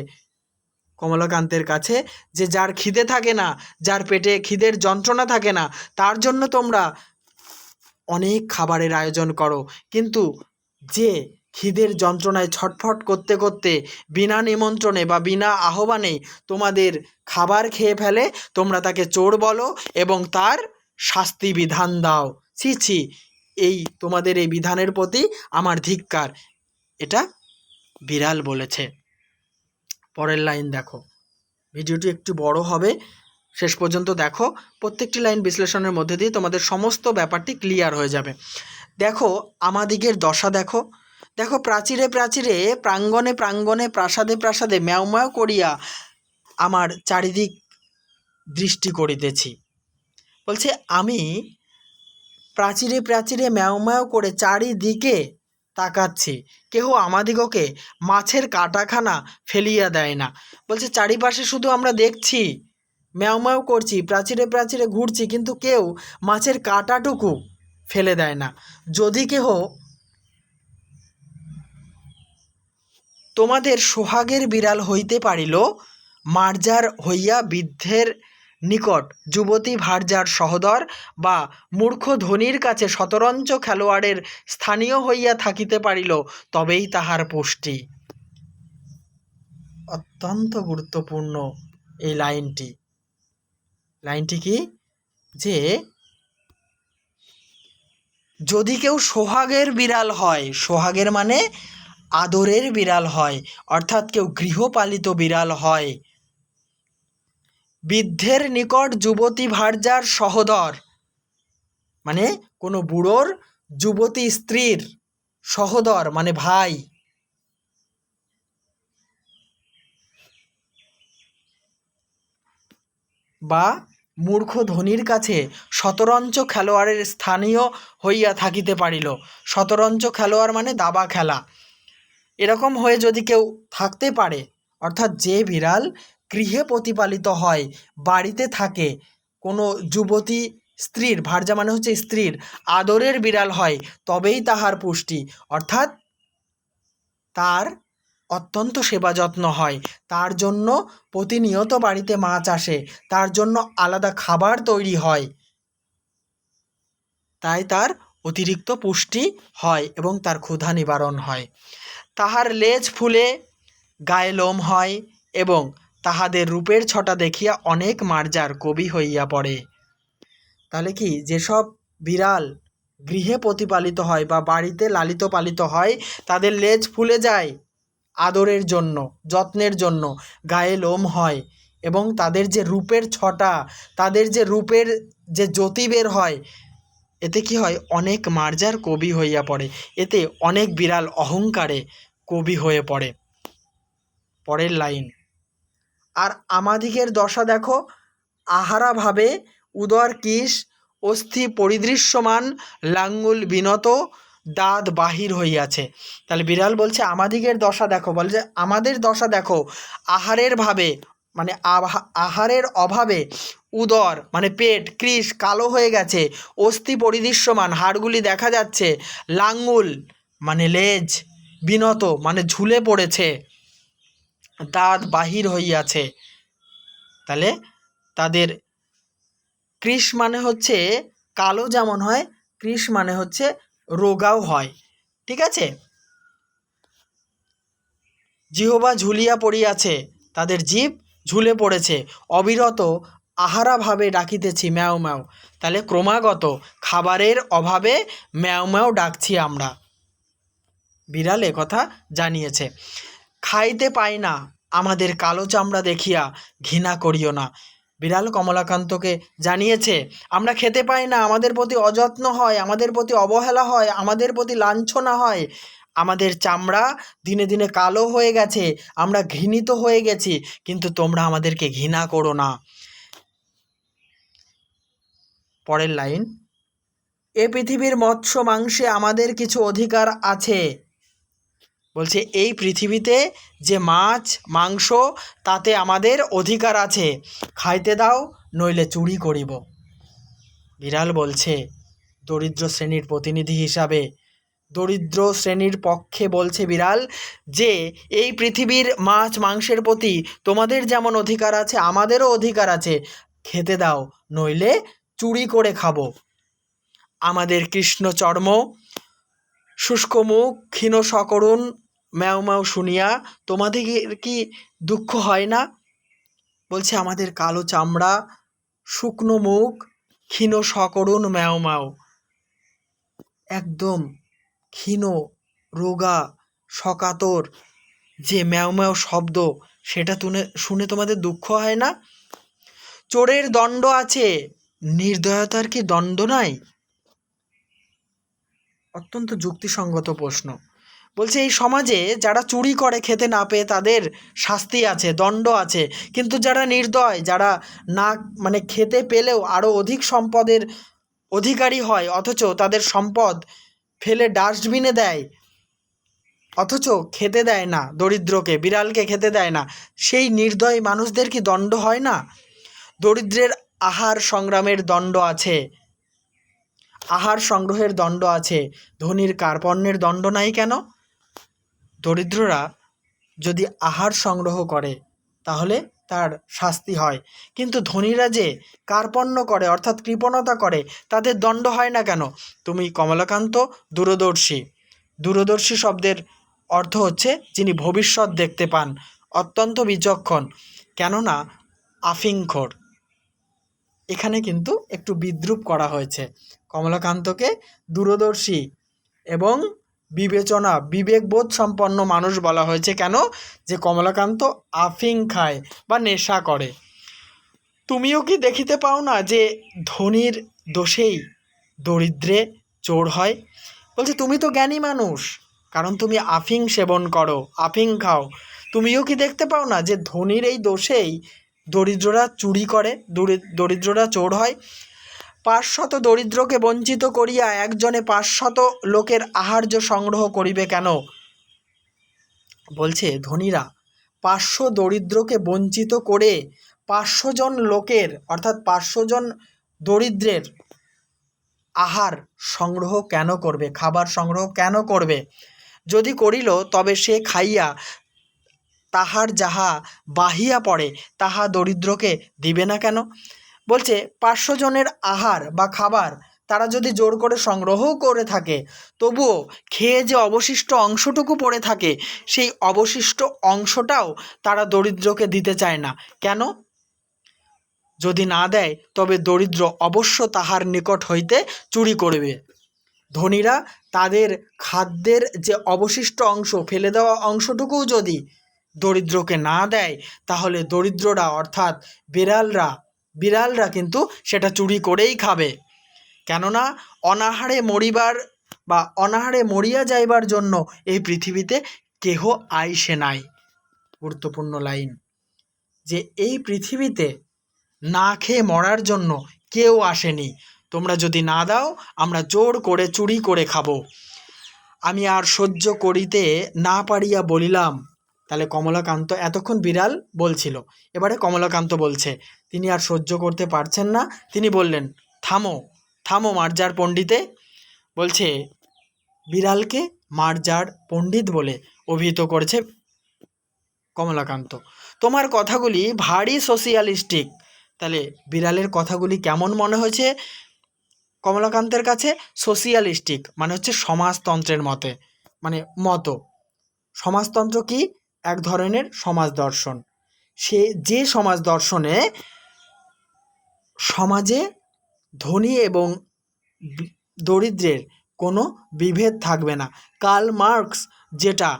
কমলাকান্তের কাছে যে যার খিদে থাকে না, যার পেটে খিদের যন্ত্রণা থাকে না, তার জন্য তোমরা অনেক খাবারের আয়োজন করো, কিন্তু যে খিদের যন্ত্রণায় ছটফট করতে করতে বিনা নিমন্ত্রণে বা বিনা আহ্বানে তোমাদের খাবার খেয়ে ফেলে, তোমরা তাকে চোর বলো এবং তার শাস্তি বিধান দাও। ছি ছি! এই তোমাদের এই বিধানের প্রতি আমার ধিক্কার। এটা বিড়াল বলেছে। পরের লাইন দেখো, ভিডিওটি একটু বড় হবে, শেষ পর্যন্ত দেখো। প্রত্যেকটি লাইন বিশ্লেষণের মধ্যে দিয়ে তোমাদের সমস্ত ব্যাপারটি ক্লিয়ার হয়ে যাবে। দেখো আমাদিগের দশা দেখো, দেখো প্রাচীরে প্রাচীরে, প্রাঙ্গণে প্রাঙ্গণে, প্রাসাদে প্রাসাদে ম্যাও ম্যাও করিয়া আমার চারিদিক দৃষ্টি করিতেছি। বলছে আমি প্রাচীরে প্রাচীরে ম্যাও ম্যাও করে চারিদিকে তাকাচ্ছি, কেহ আমাদিগকে মাছের কাটাখানা ফেলিয়া দেয় না। বলছে চারিপাশে শুধু আমরা দেখছি, ম্যাও ম্যাও করছি, প্রাচীরে প্রাচীরে ঘুরছি, কিন্তু কেউ মাছের কাঁটাটুকু ফেলে দেয় না। যদি কেহ তোমাদের সোহাগের বিড়াল হইতে পারিল, মার্জার হইয়া বৃদ্ধের নিকট যুবতী ভার্যার সহদর, বা মূর্খ ধনীর কাছে শতরঞ্চ খেলোয়াড়ের স্থানীয় হইয়া থাকিতে পারিল, তবেই তাহার পুষ্টি। অত্যন্ত গুরুত্বপূর্ণ এই লাইনটি। লাইনটি কি? যে যদি কেউ সোহাগের বিড়াল হয়, সোহাগের মানে আদরের বিড়াল হয়, অর্থাৎ কেউ গৃহপালিত বিড়াল হয়, বৃদ্ধের নিকট যুবতী ভার্যার সহদর, মানে কোনো বুড়োর যুবতী স্ত্রীর সহদর মানে ভাই, বা মূর্খ ধনীর কাছে শতরঞ্চ খেলোয়াড়ের স্থানীয় হইয়া থাকিতে পারিল। শতরঞ্চ খেলোয়াড় মানে দাবা খেলা, এরকম হয়ে যদি কেউ থাকতে পারে, অর্থাৎ যে বিড়াল গৃহে প্রতিপালিত হয়, বাড়িতে থাকে, কোনো যুবতী স্ত্রীর, ভার্যা মানে হচ্ছে স্ত্রীর আদরের বিড়াল হয়, তবেই তাহার পুষ্টি, অর্থাৎ তার অত্যন্ত সেবা যত্ন হয়, তার জন্য প্রতিনিয়ত বাড়িতে মাছ আসে, তার জন্য আলাদা খাবার তৈরি হয়, তাই তার অতিরিক্ত পুষ্টি হয় এবং তার ক্ষুধা নিবারণ হয়। তাহার লেজ ফুলে গায়ে লোম হয়, এবং তাহাদের রূপের ছটা দেখিয়া অনেক মার্জার কবি হইয়া পড়ে। তাহলে কি, যেসব বিড়াল গৃহে প্রতিপালিত হয় বা বাড়িতে লালিত পালিত হয়, তাদের লেজ ফুলে যায় আদরের জন্য, যত্নের জন্য, গায়ে লোম হয়, এবং তাদের যে রূপের ছটা, তাদের যে রূপের যে জ্যোতি বের হয়, এতে কি হয়, অনেক মার্জার কবি হইয়া পড়ে, এতে অনেক বিড়াল অহংকারে কবি হয়ে পড়ে। পরের লাইন, আর আমাদিগের দশা দেখো, আহারা ভাবে উদর কিস অস্থি পরিদৃশ্যমান, লাঙ্গুল বিনত দাঁত বাহির হইয়াছে। তাহলে বিড়াল বলছে আমাদিগের দশা দেখো, বলছে আমাদের দশা দেখো, আহারের ভাবে মানে আহারের অভাবে উদর মানে পেট কৃশ কালো হয়ে গেছে, অস্থি পরিদৃশ্যমান হাড়গুলি দেখা যাচ্ছে, লাঙ্গুল মানে লেজ বিনত মানে ঝুলে পড়েছে, দাঁত বাহির হইয়াছে। তাহলে তাদের কৃশ মানে হচ্ছে কালো যেমন হয়, কৃশ মানে হচ্ছে রোগাও হয়। ঠিক আছে। জিহ্বা ঝুলিয়া পড়িয়াছে, তাদের জিভ ঝুলে পড়েছে, অবিরত আহারাভাবে ডাকিতেছি ম্যাও ম্যাও। তাহলে ক্রমাগত খাবারের অভাবে ম্যাও ম্যাও ডাকছি আমরা। বিড়াল কথা জানিয়েছে। খাইতে পাই না, আমাদের কালো চামড়া দেখিয়া ঘৃণা করিও না। বিড়াল কমলাকান্তকে জানিয়েছে আমরা খেতে পাই না, আমাদের প্রতি অযত্ন হয়, আমাদের প্রতি অবহেলা হয়, আমাদের প্রতি লাঞ্ছনা হয়, আমাদের চামড়া দিনে দিনে কালো হয়ে গেছে, আমরা ঘৃণিত হয়ে গেছি, কিন্তু তোমরা আমাদেরকে ঘৃণা করো না। পরের লাইন, এ পৃথিবীর মৎস্য মাংসে আমাদের কিছু অধিকার আছে। বলছে এই পৃথিবীতে যে মাছ মাংস তাতে আমাদের অধিকার আছে, খাইতে দাও নইলে চুরি করিব। বিড়াল বলছে দরিদ্র শ্রেণীর প্রতিনিধি হিসাবে, দরিদ্র শ্রেণীর পক্ষে বলছে বিড়াল যে এই পৃথিবীর মাছ মাংসের প্রতি তোমাদের যেমন অধিকার আছে আমাদেরও অধিকার আছে, খেতে দাও নইলে চুরি করে খাবো। আমাদের কৃষ্ণচর্ম শুষ্ক মুখ ক্ষীণ সকরুণ ম্যাও ম্যাও শুনিয়া তোমাদের কি দুঃখ হয় না? বলছে আমাদের কালো চামড়া, শুকনো মুখ, ক্ষীণ সকরুণ ম্যাও ম্যাও, একদম ক্ষীণ রোগা সকাতর যে ম্যাও ম্যাও শব্দ, সেটা শুনে তোমাদের দুঃখ হয় না? চোরের দণ্ড আছে, নির্দয়তার কি দণ্ড নাই? অত্যন্ত যুক্তিসঙ্গত প্রশ্ন। বলছে এই সমাজে যারা চুরি করে খেতে না পেয়ে তাদের শাস্তি আছে, দণ্ড আছে, কিন্তু যারা নির্দয়, যারা না মানে খেতে পেলেও আরও অধিক সম্পদের অধিকারী হয়, অথচ তাদের সম্পদ ফেলে ডাস্টবিনে দেয়, অথচ খেতে দেয় না দরিদ্রকে, বিড়ালকে খেতে দেয় না, সেই নির্দয় মানুষদের কি দণ্ড হয় না? দরিদ্রের আহার সংগ্রামের দণ্ড আছে, আহার সংগ্রহের দণ্ড আছে, ধনীর কার্পণ্যের দণ্ড নাই কেন? দরিদ্ররা যদি আহার সংগ্রহ করে তাহলে তার শাস্তি হয়, কিন্তু ধনীরা যে কার্পণ্য করে অর্থাৎ কৃপণতা করে তাদের দণ্ড হয় না কেন? তুমি কমলাকান্ত দূরদর্শী। দূরদর্শী শব্দের অর্থ হচ্ছে যিনি ভবিষ্যৎ দেখতে পান, অত্যন্ত বিচক্ষণ, কেননা আফিংখোর। এখানে কিন্তু একটু বিদ্রূপ করা হয়েছে, কমলাকান্তকে দূরদর্শী এবং বিবেচনা বিবেকবোধ সম্পন্ন মানুষ বলা হয়েছে। কেন? যে কমলাকান্ত আফিং খায় বা নেশা করে। তুমিও কি দেখিতে পাও না যে ধনীর দোষেই দরিদ্রে চোর হয়? বলছে তুমি তো জ্ঞানী মানুষ, কারণ তুমি আফিং সেবন করো, আফিং খাও। তুমিও কি দেখতে পাও না যে ধনীর এই দোষেই দরিদ্ররা চুরি করে, দরিদ্ররা চোর হয়? 500 দরিদ্রকে বঞ্চিত করিয়া একজনে 500 লোকের আহার্য সংগ্রহ করিবে কেন? বলছে ধনীরা 500 দরিদ্রকে বঞ্চিত করে 500 জন লোকের অর্থাৎ 500 জন দরিদ্রের আহার সংগ্রহ কেন করবে, খাবার সংগ্রহ কেন করবে? যদি করিল তবে সে খাইয়া তাহার যাহা বাহিয়া পড়ে তাহা দরিদ্রকে দিবে না কেন? বলছে 500 জনের আহার বা খাবার তারা যদি জোর করে সংগ্রহও করে থাকে, তবুও খেয়ে যে অবশিষ্ট অংশটুকু পড়ে থাকে সেই অবশিষ্ট অংশটাও তারা দরিদ্রকে দিতে চায় না। কেন? যদি না দেয় তবে দরিদ্র অবশ্য তাহার নিকট হইতে চুরি করবে। ধনীরা তাদের খাদ্যের যে অবশিষ্ট অংশ, ফেলে দেওয়া অংশটুকুও যদি দরিদ্রকে না দেয়, তাহলে দরিদ্ররা অর্থাৎ বিড়ালরা কিন্তু সেটা চুরি করেই খাবে। কেননা অনাহারে মরিয়া যাইবার জন্য এই পৃথিবীতে কেহ আইসে নাই। গুরুত্বপূর্ণ লাইন, যে এই পৃথিবীতে না খেয়ে মরার জন্য কেউ আসেনি। তোমরা যদি না দাও আমরা জোর করে চুরি করে খাবো। আমি আর সহ্য করিতে না পারিয়া বলিলাম, তাহলে কমলাকান্ত, এতক্ষণ বিড়াল বলছিল, এবারে কমলাকান্ত বলছে। তিনি আর সহ্য করতে পারছেন না, তিনি বললেন, থামো থামো মার্জার পণ্ডিতে। বলছে বিড়ালকে মার্জার পণ্ডিত বলে অভিহিত করেছে কমলাকান্ত। তোমার কথাগুলি ভারী সোশিয়ালিস্টিক। তাহলে বিড়ালের কথাগুলি কেমন মনে হয়েছে কমলাকান্তের কাছে? সোশিয়ালিস্টিক মানে হচ্ছে সমাজতন্ত্রের মতো। সমাজতন্ত্র কি? এক ধরনের সমাজ দর্শন। যে সমাজ দর্শনে সমাজে ধনী এবং দরিদ্রের কোনো বিভেদ থাকবে না। কার্ল মার্কস যেটা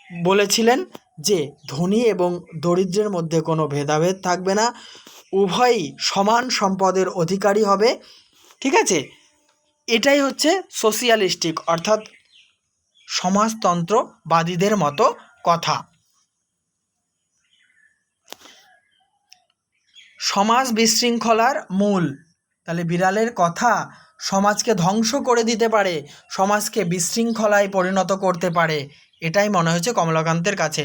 বলেছিলেন যে ধনী এবং দরিদ্রের মধ্যে কোনো ভেদাভেদ থাকবে না, উভয়ই সমান সম্পদের অধিকারী হবে। ঠিক আছে, এটাই হচ্ছে সোশিয়ালিস্টিক অর্থাৎ সমাজতন্ত্রবাদীদের মতো কথা। সমাজ বিশৃঙ্খলার মূল। তাহলে বিড়ালের কথা সমাজকে ধ্বংস করে দিতে পারে, সমাজকে বিশৃঙ্খলায় পরিণত করতে পারে, এটাই মনে হয়েছে কমলাকান্তের কাছে।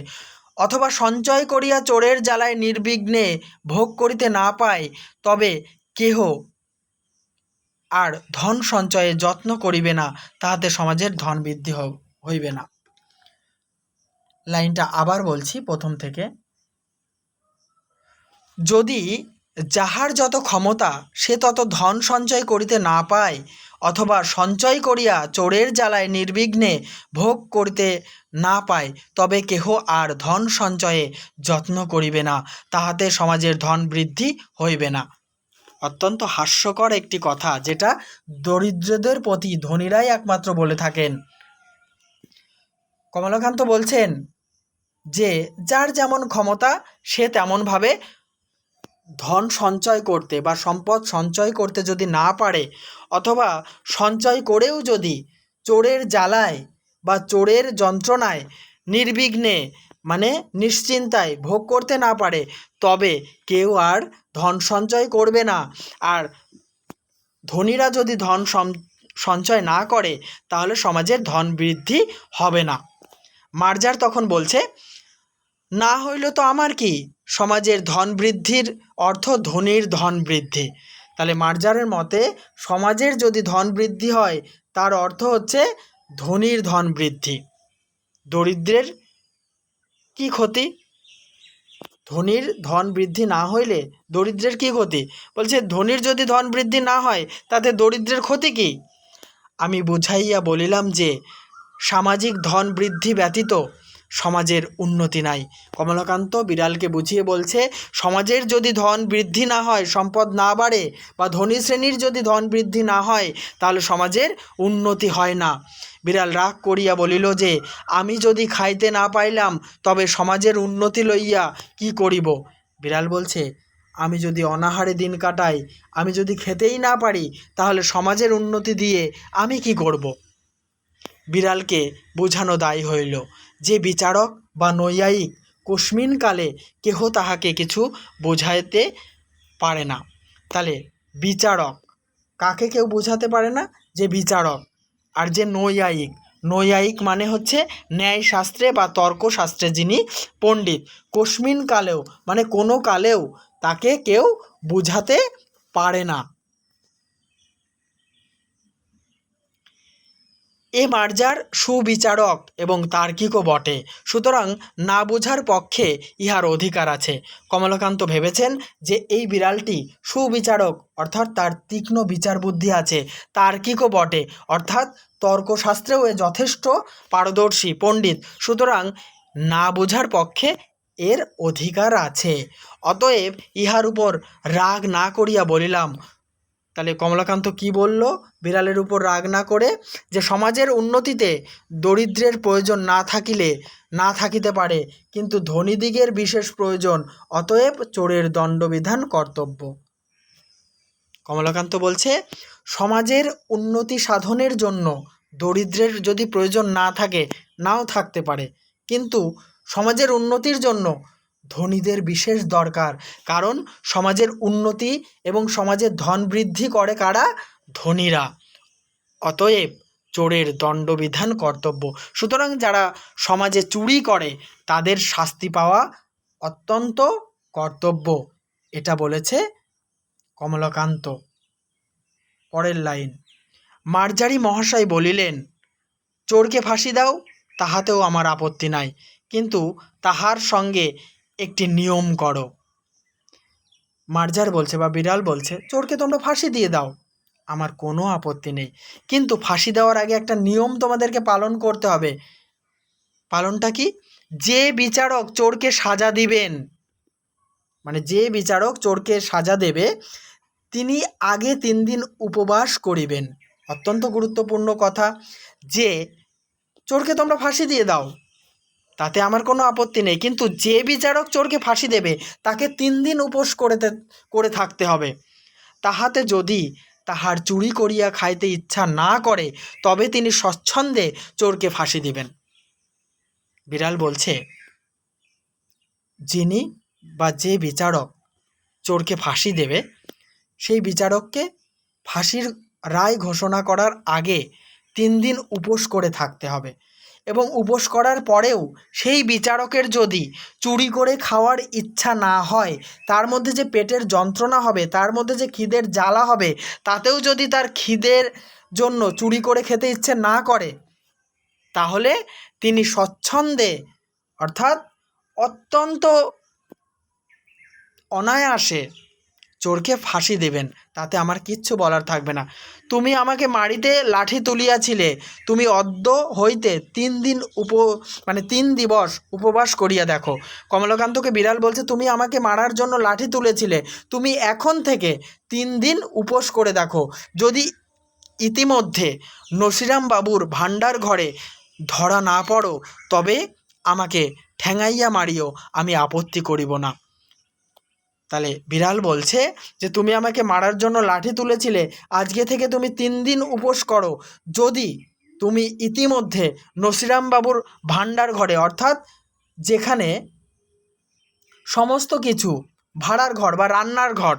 অথবা সঞ্চয় করিয়া চোরের জ্বালায় নির্বিঘ্নে ভোগ করিতে না পায়, তবে কেহ আর ধন সঞ্চয়ে যত্ন করিবে না, তাহাতে সমাজের ধন বৃদ্ধি হইবে না। লাইনটা আবার বলছি প্রথম থেকে। যদি যাহার যত ক্ষমতা সে তত ধন সঞ্চয় করিতে না পায়, অথবা সঞ্চয় করিয়া চোরের জ্বালায় নির্বিঘ্নে ভোগ করিতে না পায়, তবে কেহ আর ধন সঞ্চয়ে যত্ন করিবে না, তাহাতে সমাজের ধন বৃদ্ধি হইবে না। অত্যন্ত হাস্যকর একটি কথা, যেটা দরিদ্রদের প্রতি ধনীরাই একমাত্র বলে থাকেন। কমলাকান্ত বলছেন যে যার যেমন ক্ষমতা সে তেমনভাবে ধন সঞ্চয় করতে বা সম্পদ সঞ্চয় করতে যদি না পারে, অথবা সঞ্চয় করেও যদি চোরের জ্বালায় বা চোরের যন্ত্রণায় নির্বিঘ্নে মানে নিশ্চিন্তায় ভোগ করতে না পারে, তবে কেউ আর ধন সঞ্চয় করবে না। আর ধনীরা যদি ধন সঞ্চয় না করে, তাহলে সমাজের ধন বৃদ্ধি হবে না। মার্জার তখন বলছে, না হইল তো আমার কি, সমাজের ধন বৃদ্ধির অর্থ ধনীর ধন বৃদ্ধি। তাহলে মার্জারের মতে সমাজের যদি ধন বৃদ্ধি হয়, তার অর্থ হচ্ছে ধনীর ধন বৃদ্ধি। দরিদ্রের কি ক্ষতি? ধনীর ধন বৃদ্ধি না হইলে দরিদ্রের কি ক্ষতি? বলছে ধনীর যদি ধন বৃদ্ধি না হয়, তাতে দরিদ্রের ক্ষতি কি? আমি বুঝাইয়া বলিলাম যে সামাজিক ধন বৃদ্ধি ব্যতীত সমাজের উন্নতি নাই। কমলাকান্ত বিড়ালকে বুঝিয়ে বলছে, সমাজের যদি ধন বৃদ্ধি না হয়, সম্পদ না বাড়ে, বা ধনী শ্রেণীর যদি ধন বৃদ্ধি না হয়, তাহলে সমাজের উন্নতি হয় না। বিড়াল রাগ করিয়া বলিল যে আমি যদি খাইতে না পাইলাম, তবে সমাজের উন্নতি লইয়া কি করিব? বিড়াল বলছে, আমি যদি অনাহারে দিন কাটাই, আমি যদি খেতেই না পারি, তাহলে সমাজের উন্নতি দিয়ে আমি কি করব? বিড়ালকে বোঝানো দায় হইল যে বিচারক বা নৈয়ায়িক কস্মিনকালে কেহ তাহাকে কিছু বোঝাইতে পারে না। তাহলে বিচারক কাকে কেউ বোঝাতে পারে না? যে বিচারক। আর যে নৈয়ায়িক মানে হচ্ছে ন্যায়শাস্ত্রে বা তর্কশাস্ত্রে যিনি পণ্ডিত। কস্মিনকালেও মানে কোনো কালেও তাকে কেউ বোঝাতে পারে না। এ মার্জার সুবিচারক এবং তার্কিকও বটে, সুতরাং না বোঝার পক্ষে ইহার অধিকার আছে। কমলাকান্ত ভেবেছেন যে এই বিড়ালটি সুবিচারক অর্থাৎ তার তীক্ষ্ণ বিচার বুদ্ধি আছে, তার্কিকও বটে অর্থাৎ তর্কশাস্ত্রেও এ যথেষ্ট পারদর্শী পণ্ডিত, সুতরাং না বোঝার পক্ষে এর অধিকার আছে। অতএব ইহার উপর রাগ না করিয়া বলিলাম। তাহলে কমলাকান্ত কি বলল বিড়ালের উপর রাগ না করে? যে সমাজের উন্নতিতে দরিদ্রের প্রয়োজন না থাকিতে পারে, কিন্তু ধনীদিগের বিশেষ প্রয়োজন, অতএব চোরের দণ্ডবিধান কর্তব্য। কমলাকান্ত বলছে সমাজের উন্নতি সাধনের জন্য দরিদ্রের যদি প্রয়োজন না থাকে, নাও থাকতে পারে, কিন্তু সমাজের উন্নতির জন্য ধনীদের বিশেষ দরকার। কারণ সমাজের উন্নতি এবং সমাজের ধন বৃদ্ধি করে কারা? ধনীরা। অতএব চোরের দণ্ডবিধান কর্তব্য। সুতরাং যারা সমাজে চুরি করে তাদের শাস্তি পাওয়া অত্যন্ত কর্তব্য, এটা বলেছে কমলাকান্ত। পরের লাইন, মার্জারি মহাশয় বলিলেন, চোরকে ফাঁসি দাও, তাহাতেও আমার আপত্তি নাই, কিন্তু তাহার সঙ্গে একটি নিয়ম করো। মার্জার বলছে বা বিড়াল বলছে, চোরকে তোমরা ফাঁসি দিয়ে দাও, আমার কোনো আপত্তি নেই, কিন্তু ফাঁসি দেওয়ার আগে একটা নিয়ম তোমাদেরকে পালন করতে হবে। পালনটা কি? যে বিচারক চোরকে সাজা দিবেন, মানে যে বিচারক চোরকে সাজা দেবে, তিনি আগে 3 দিন উপবাস করিবেন। অত্যন্ত গুরুত্বপূর্ণ কথা, যে চোরকে তোমরা ফাঁসি দিয়ে দাও, তাতে আমার কোনো আপত্তি নেই, কিন্তু যে বিচারক চোরকে ফাঁসি দেবে তাকে 3 দিন উপোস করে থাকতে হবে। তাহাতে যদি তাহার চুরি করিয়া খাইতে ইচ্ছা না করে, তবে তিনি স্বচ্ছন্দে চোরকে ফাঁসি দিবেন। বিড়াল বলছে, যিনি বা যে বিচারক চোরকে ফাঁসি দেবে, সেই বিচারককে ফাঁসির রায় ঘোষণা করার আগে 3 দিন উপোস করে থাকতে হবে, এবং উপোস করার পরেও সেই বিচারকের যদি চুরি করে খাওয়ার ইচ্ছা না হয়, তার মধ্যে যে পেটের যন্ত্রণা হবে, তার মধ্যে যে খিদের জ্বালা হবে, তাতেও যদি তার খিদের জন্য চুরি করে খেতে ইচ্ছে না করে, তাহলে তিনি স্বচ্ছন্দে, অর্থাৎ অত্যন্ত অনায়াসে চোরকে ফাঁসি দেবেন, তাতে আমার কিচ্ছু বলার থাকবে না। তুমি আমাকে মারিতে লাঠি তুলিয়াছিলে, তুমি অদ্য হইতে 3 দিন 3 দিবস উপবাস করিয়া দেখো। কমলাকান্তকে বিড়াল বলছে, তুমি আমাকে মারার জন্য লাঠি তুলেছিলে, তুমি এখন থেকে 3 দিন উপোস করে দেখো, যদি ইতিমধ্যে নসিরাম বাবুর ভাণ্ডার ঘরে ধরা না পড়ো, তবে আমাকে ঠ্যাঙাইয়া মারিও, আমি আপত্তি করিব না। তাহলে বিড়াল বলছে যে তুমি আমাকে মারার জন্য লাঠি তুলেছিলে, আজকে থেকে তুমি 3 দিন উপোস করো, যদি তুমি ইতিমধ্যে নসিরাম বাবুর ভাণ্ডার ঘরে, অর্থাৎ যেখানে সমস্ত কিছু ভাড়ার ঘর বা রান্নার ঘর,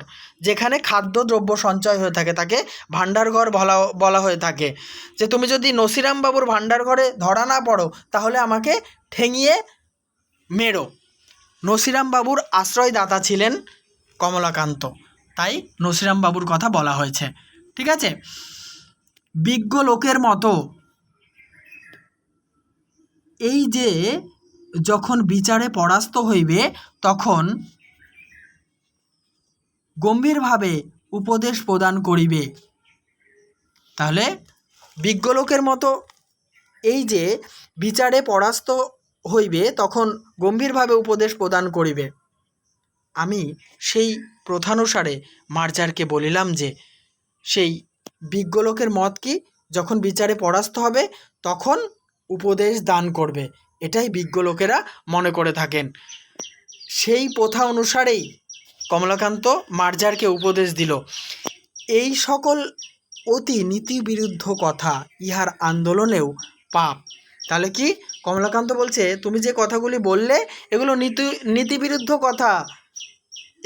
যেখানে খাদ্যদ্রব্য সঞ্চয় হয়ে থাকে, তাকে ভাণ্ডার ঘর বলা হয়ে থাকে, যে তুমি যদি নসিরাম বাবুর ভাণ্ডার ঘরে ধরা না পড়ো, তাহলে আমাকে ঠেঙিয়ে মেরো। নসিরাম বাবুর আশ্রয়দাতা ছিলেন কমলাকান্ত, তাই নসিরাম বাবুর কথা বলা হয়েছে। ঠিক আছে, বিজ্ঞ লোকের মতো এই যে যখন বিচারে পরাস্ত হইবে, তখন গম্ভীরভাবে উপদেশ প্রদান করিবে। তাহলে বিজ্ঞ লোকের মতো এই যে বিচারে পরাস্ত হইবে, তখন গম্ভীরভাবে উপদেশ প্রদান করিবে। আমি সেই প্রথানুসারে মার্জারকে বলিলাম যে সেই বিজ্ঞ লোকের মত কি, যখন বিচারে পরাস্ত হবে তখন উপদেশ দান করবে, এটাই বিজ্ঞ লোকেরা মনে করে থাকেন। সেই প্রথা অনুসারেই কমলাকান্ত মার্জারকে উপদেশ দিল। এই সকল অতি নীতিবিরুদ্ধ কথা, ইহার আন্দোলনেও পাপ। তাহলে কি কমলাকান্ত বলছে, তুমি যে কথাগুলি বললে এগুলো নীতিবিরুদ্ধ কথা,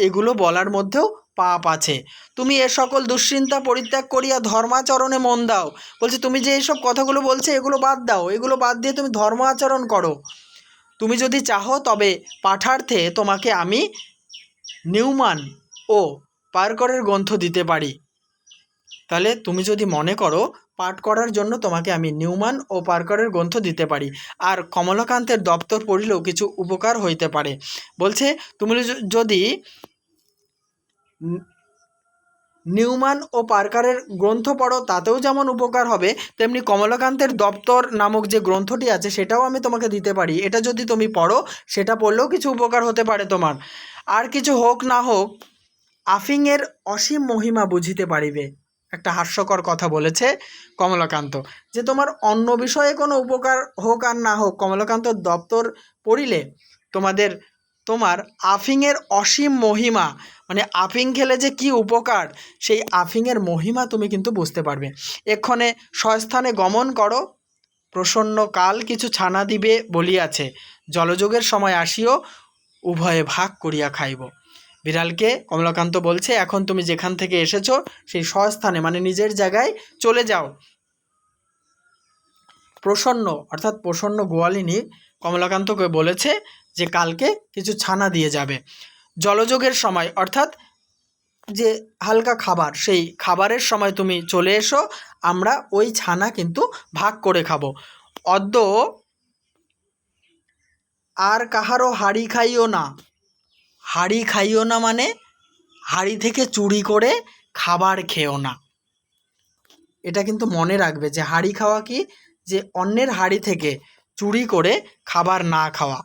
এগুলো বলার মধ্যেও পাপ আছে। তুমি এ সকল দুশ্চিন্তা পরিত্যাগ করিয়া ধর্মাচরণে মন দাও। বলছে তুমি যে এইসব কথাগুলো বলছে এগুলো বাদ দাও, এগুলো বাদ দিয়ে তুমি ধর্ম আচরণ করো। তুমি যদি চাহো তবে পাঠার্থে তোমাকে আমি নিউমান ও পার্করের গ্রন্থ দিতে পারি। তাহলে তুমি যদি মনে করো পাঠ করার জন্য তোমাকে আমি নিউমান ও পার্করের গ্রন্থ দিতে পারি, আর কমলাকান্তের দপ্তর পড়িলেও কিছু উপকার হইতে পারে। বলছে তুমি যদি নিউমান ও পার্কারের গ্রন্থ পড়ো, তাতেও যেমন উপকার হবে, তেমনি কমলাকান্তের দপ্তর নামক যে গ্রন্থটি আছে সেটাও আমি তোমাকে দিতে পারি। এটা যদি তুমি পড়ো, সেটা পড়লেও কিছু উপকার হতে পারে তোমার। আর কিছু হোক না হোক, আফিংয়ের অসীম মহিমা বুঝিতে পারিবে। একটা হাস্যকর কথা বলেছে কমলাকান্ত, যে তোমার অন্য বিষয়ে কোনো উপকার হোক আর না হোক, কমলাকান্তর দপ্তর পড়িলে তোমার আফিংয়ের অসীম মহিমা, মানে আফিং খেলে যে কি উপকার, সেই আফিংয়ের মহিমা তুমি কিন্তু বুঝতে পারবে। এক্ষণে স্বস্থানে গমন করো, প্রসন্ন কাল কিছু ছানা দিবে বলিয়াছে, জলযোগের সময় আসিও, উভয়ে ভাগ করিয়া খাইব। বিড়ালকে কমলাকান্ত বলছে, এখন তুমি যেখান থেকে এসেছো সেই স্বস্থানে, মানে নিজের জায়গায় চলে যাও। প্রসন্ন অর্থাৎ প্রসন্ন গোয়ালিনী কমলাকান্তকে বলেছে যে কালকে কিছু ছানা দিয়ে যাবে। জলযোগের সময় অর্থাৎ যে হালকা খাবার, সেই খাবারের সময় তুমি চলে এসো, আমরা ওই ছানা কিন্তু ভাগ করে খাবো। অদ্য আর কাহারও হাড়ি খাইও না। হাড়ি খাইও না মানে হাড়ি থেকে চুরি করে খাবার খেও না। এটা কিন্তু মনে রাখবে যে হাড়ি খাওয়া কি, যে অন্যের হাড়ি থেকে চুরি করে খাবার না খাওয়া।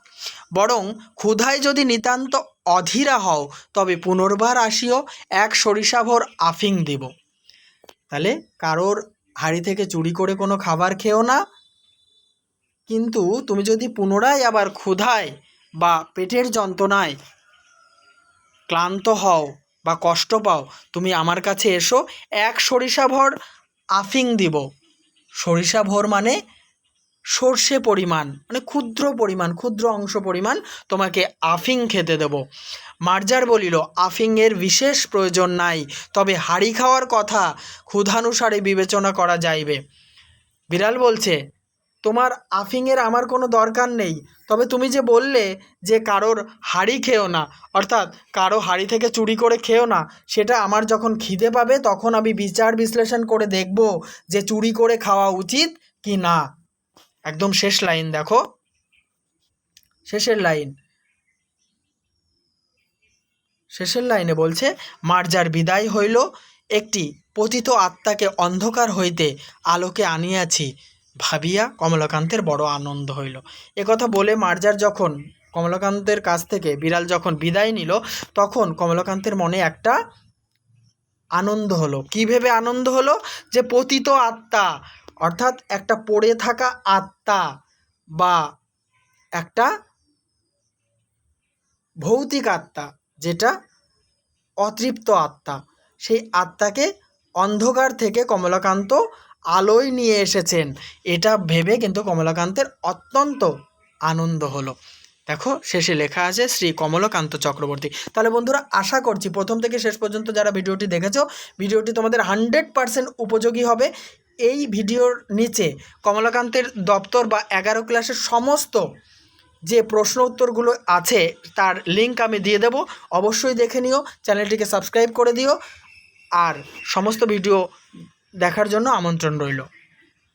বরং ক্ষুধায় যদি নিতান্ত অধীরা হও তবে পুনর্বার আসিও, এক সরিষা ভর আফিং দিব। তাহলে কারোর হাড়ি থেকে চুরি করে কোনো খাবার খেও না, কিন্তু তুমি যদি পুনরায় আবার ক্ষুধায় বা পেটের যন্ত্রণায় ক্লান্ত হও বা কষ্ট পাও, তুমি আমার কাছে এসো, এক সরিষা ভর আফিং দিব। সরিষা ভর মানে সর্ষে পরিমাণ, মানে ক্ষুদ্র পরিমাণ, ক্ষুদ্র অংশ পরিমাণ তোমাকে আফিং খেতে দেব। মার্জার বলিল, আফিংয়ের বিশেষ প্রয়োজন নাই, তবে হাড়ি খাওয়ার কথা ক্ষুধানুসারে বিবেচনা করা যাইবে। বিড়াল বলছে, তোমার আফিংয়ের আমার কোনো দরকার নেই, তবে তুমি যে বললে যে কারোর হাড়ি খেও না, অর্থাৎ কারো হাড়ি থেকে চুরি করে খেও না, সেটা আমার যখন খিদে পাবে তখন আমি বিচার বিশ্লেষণ করে দেখব যে চুরি করে খাওয়া উচিত কি না। একদম শেষ লাইন দেখো, শেষের লাইনে বলছে, মার্জার বিদায় হইল, একটি পতিত আত্মাকে অন্ধকার হইতে আলোকে আনিয়াছি ভাবিয়া কমলাকান্তের বড় আনন্দ হইল। একথা বলে মার্জার যখন কমলাকান্তের কাছ থেকে বিড়াল যখন বিদায় নিল, তখন কমলাকান্তের মনে একটা আনন্দ হলো। কী ভেবে আনন্দ হলো? যে পতিত আত্মা অর্থাৎ একটা পড়ে থাকা আত্মা বা একটা ভৌতিক আত্মা, যেটা অতৃপ্ত আত্মা, সেই আত্মাকে অন্ধকার থেকে কমলাকান্ত আলোয় নিয়ে এসেছেন, এটা ভেবে কিন্তু কমলাকান্তের অত্যন্ত আনন্দ হলো। দেখো শেষে লেখা আছে শ্রী কমলাকান্ত চক্রবর্তী। তাহলে বন্ধুরা, আশা করছি প্রথম থেকে শেষ পর্যন্ত যারা ভিডিওটি দেখেছো, ভিডিওটি তোমাদের 100% উপযোগী হবে। এই ভিডিওর নিচে কমলাকান্তের দপ্তর বা 11 ক্লাসের সমস্ত যে প্রশ্ন উত্তরগুলো আছে তার লিঙ্ক আমি দিয়ে দেব, অবশ্যই দেখে নিও, চ্যানেলটিকে সাবস্ক্রাইব করে দিও, আর সমস্ত ভিডিও দেখার জন্য আমন্ত্রণ রইল।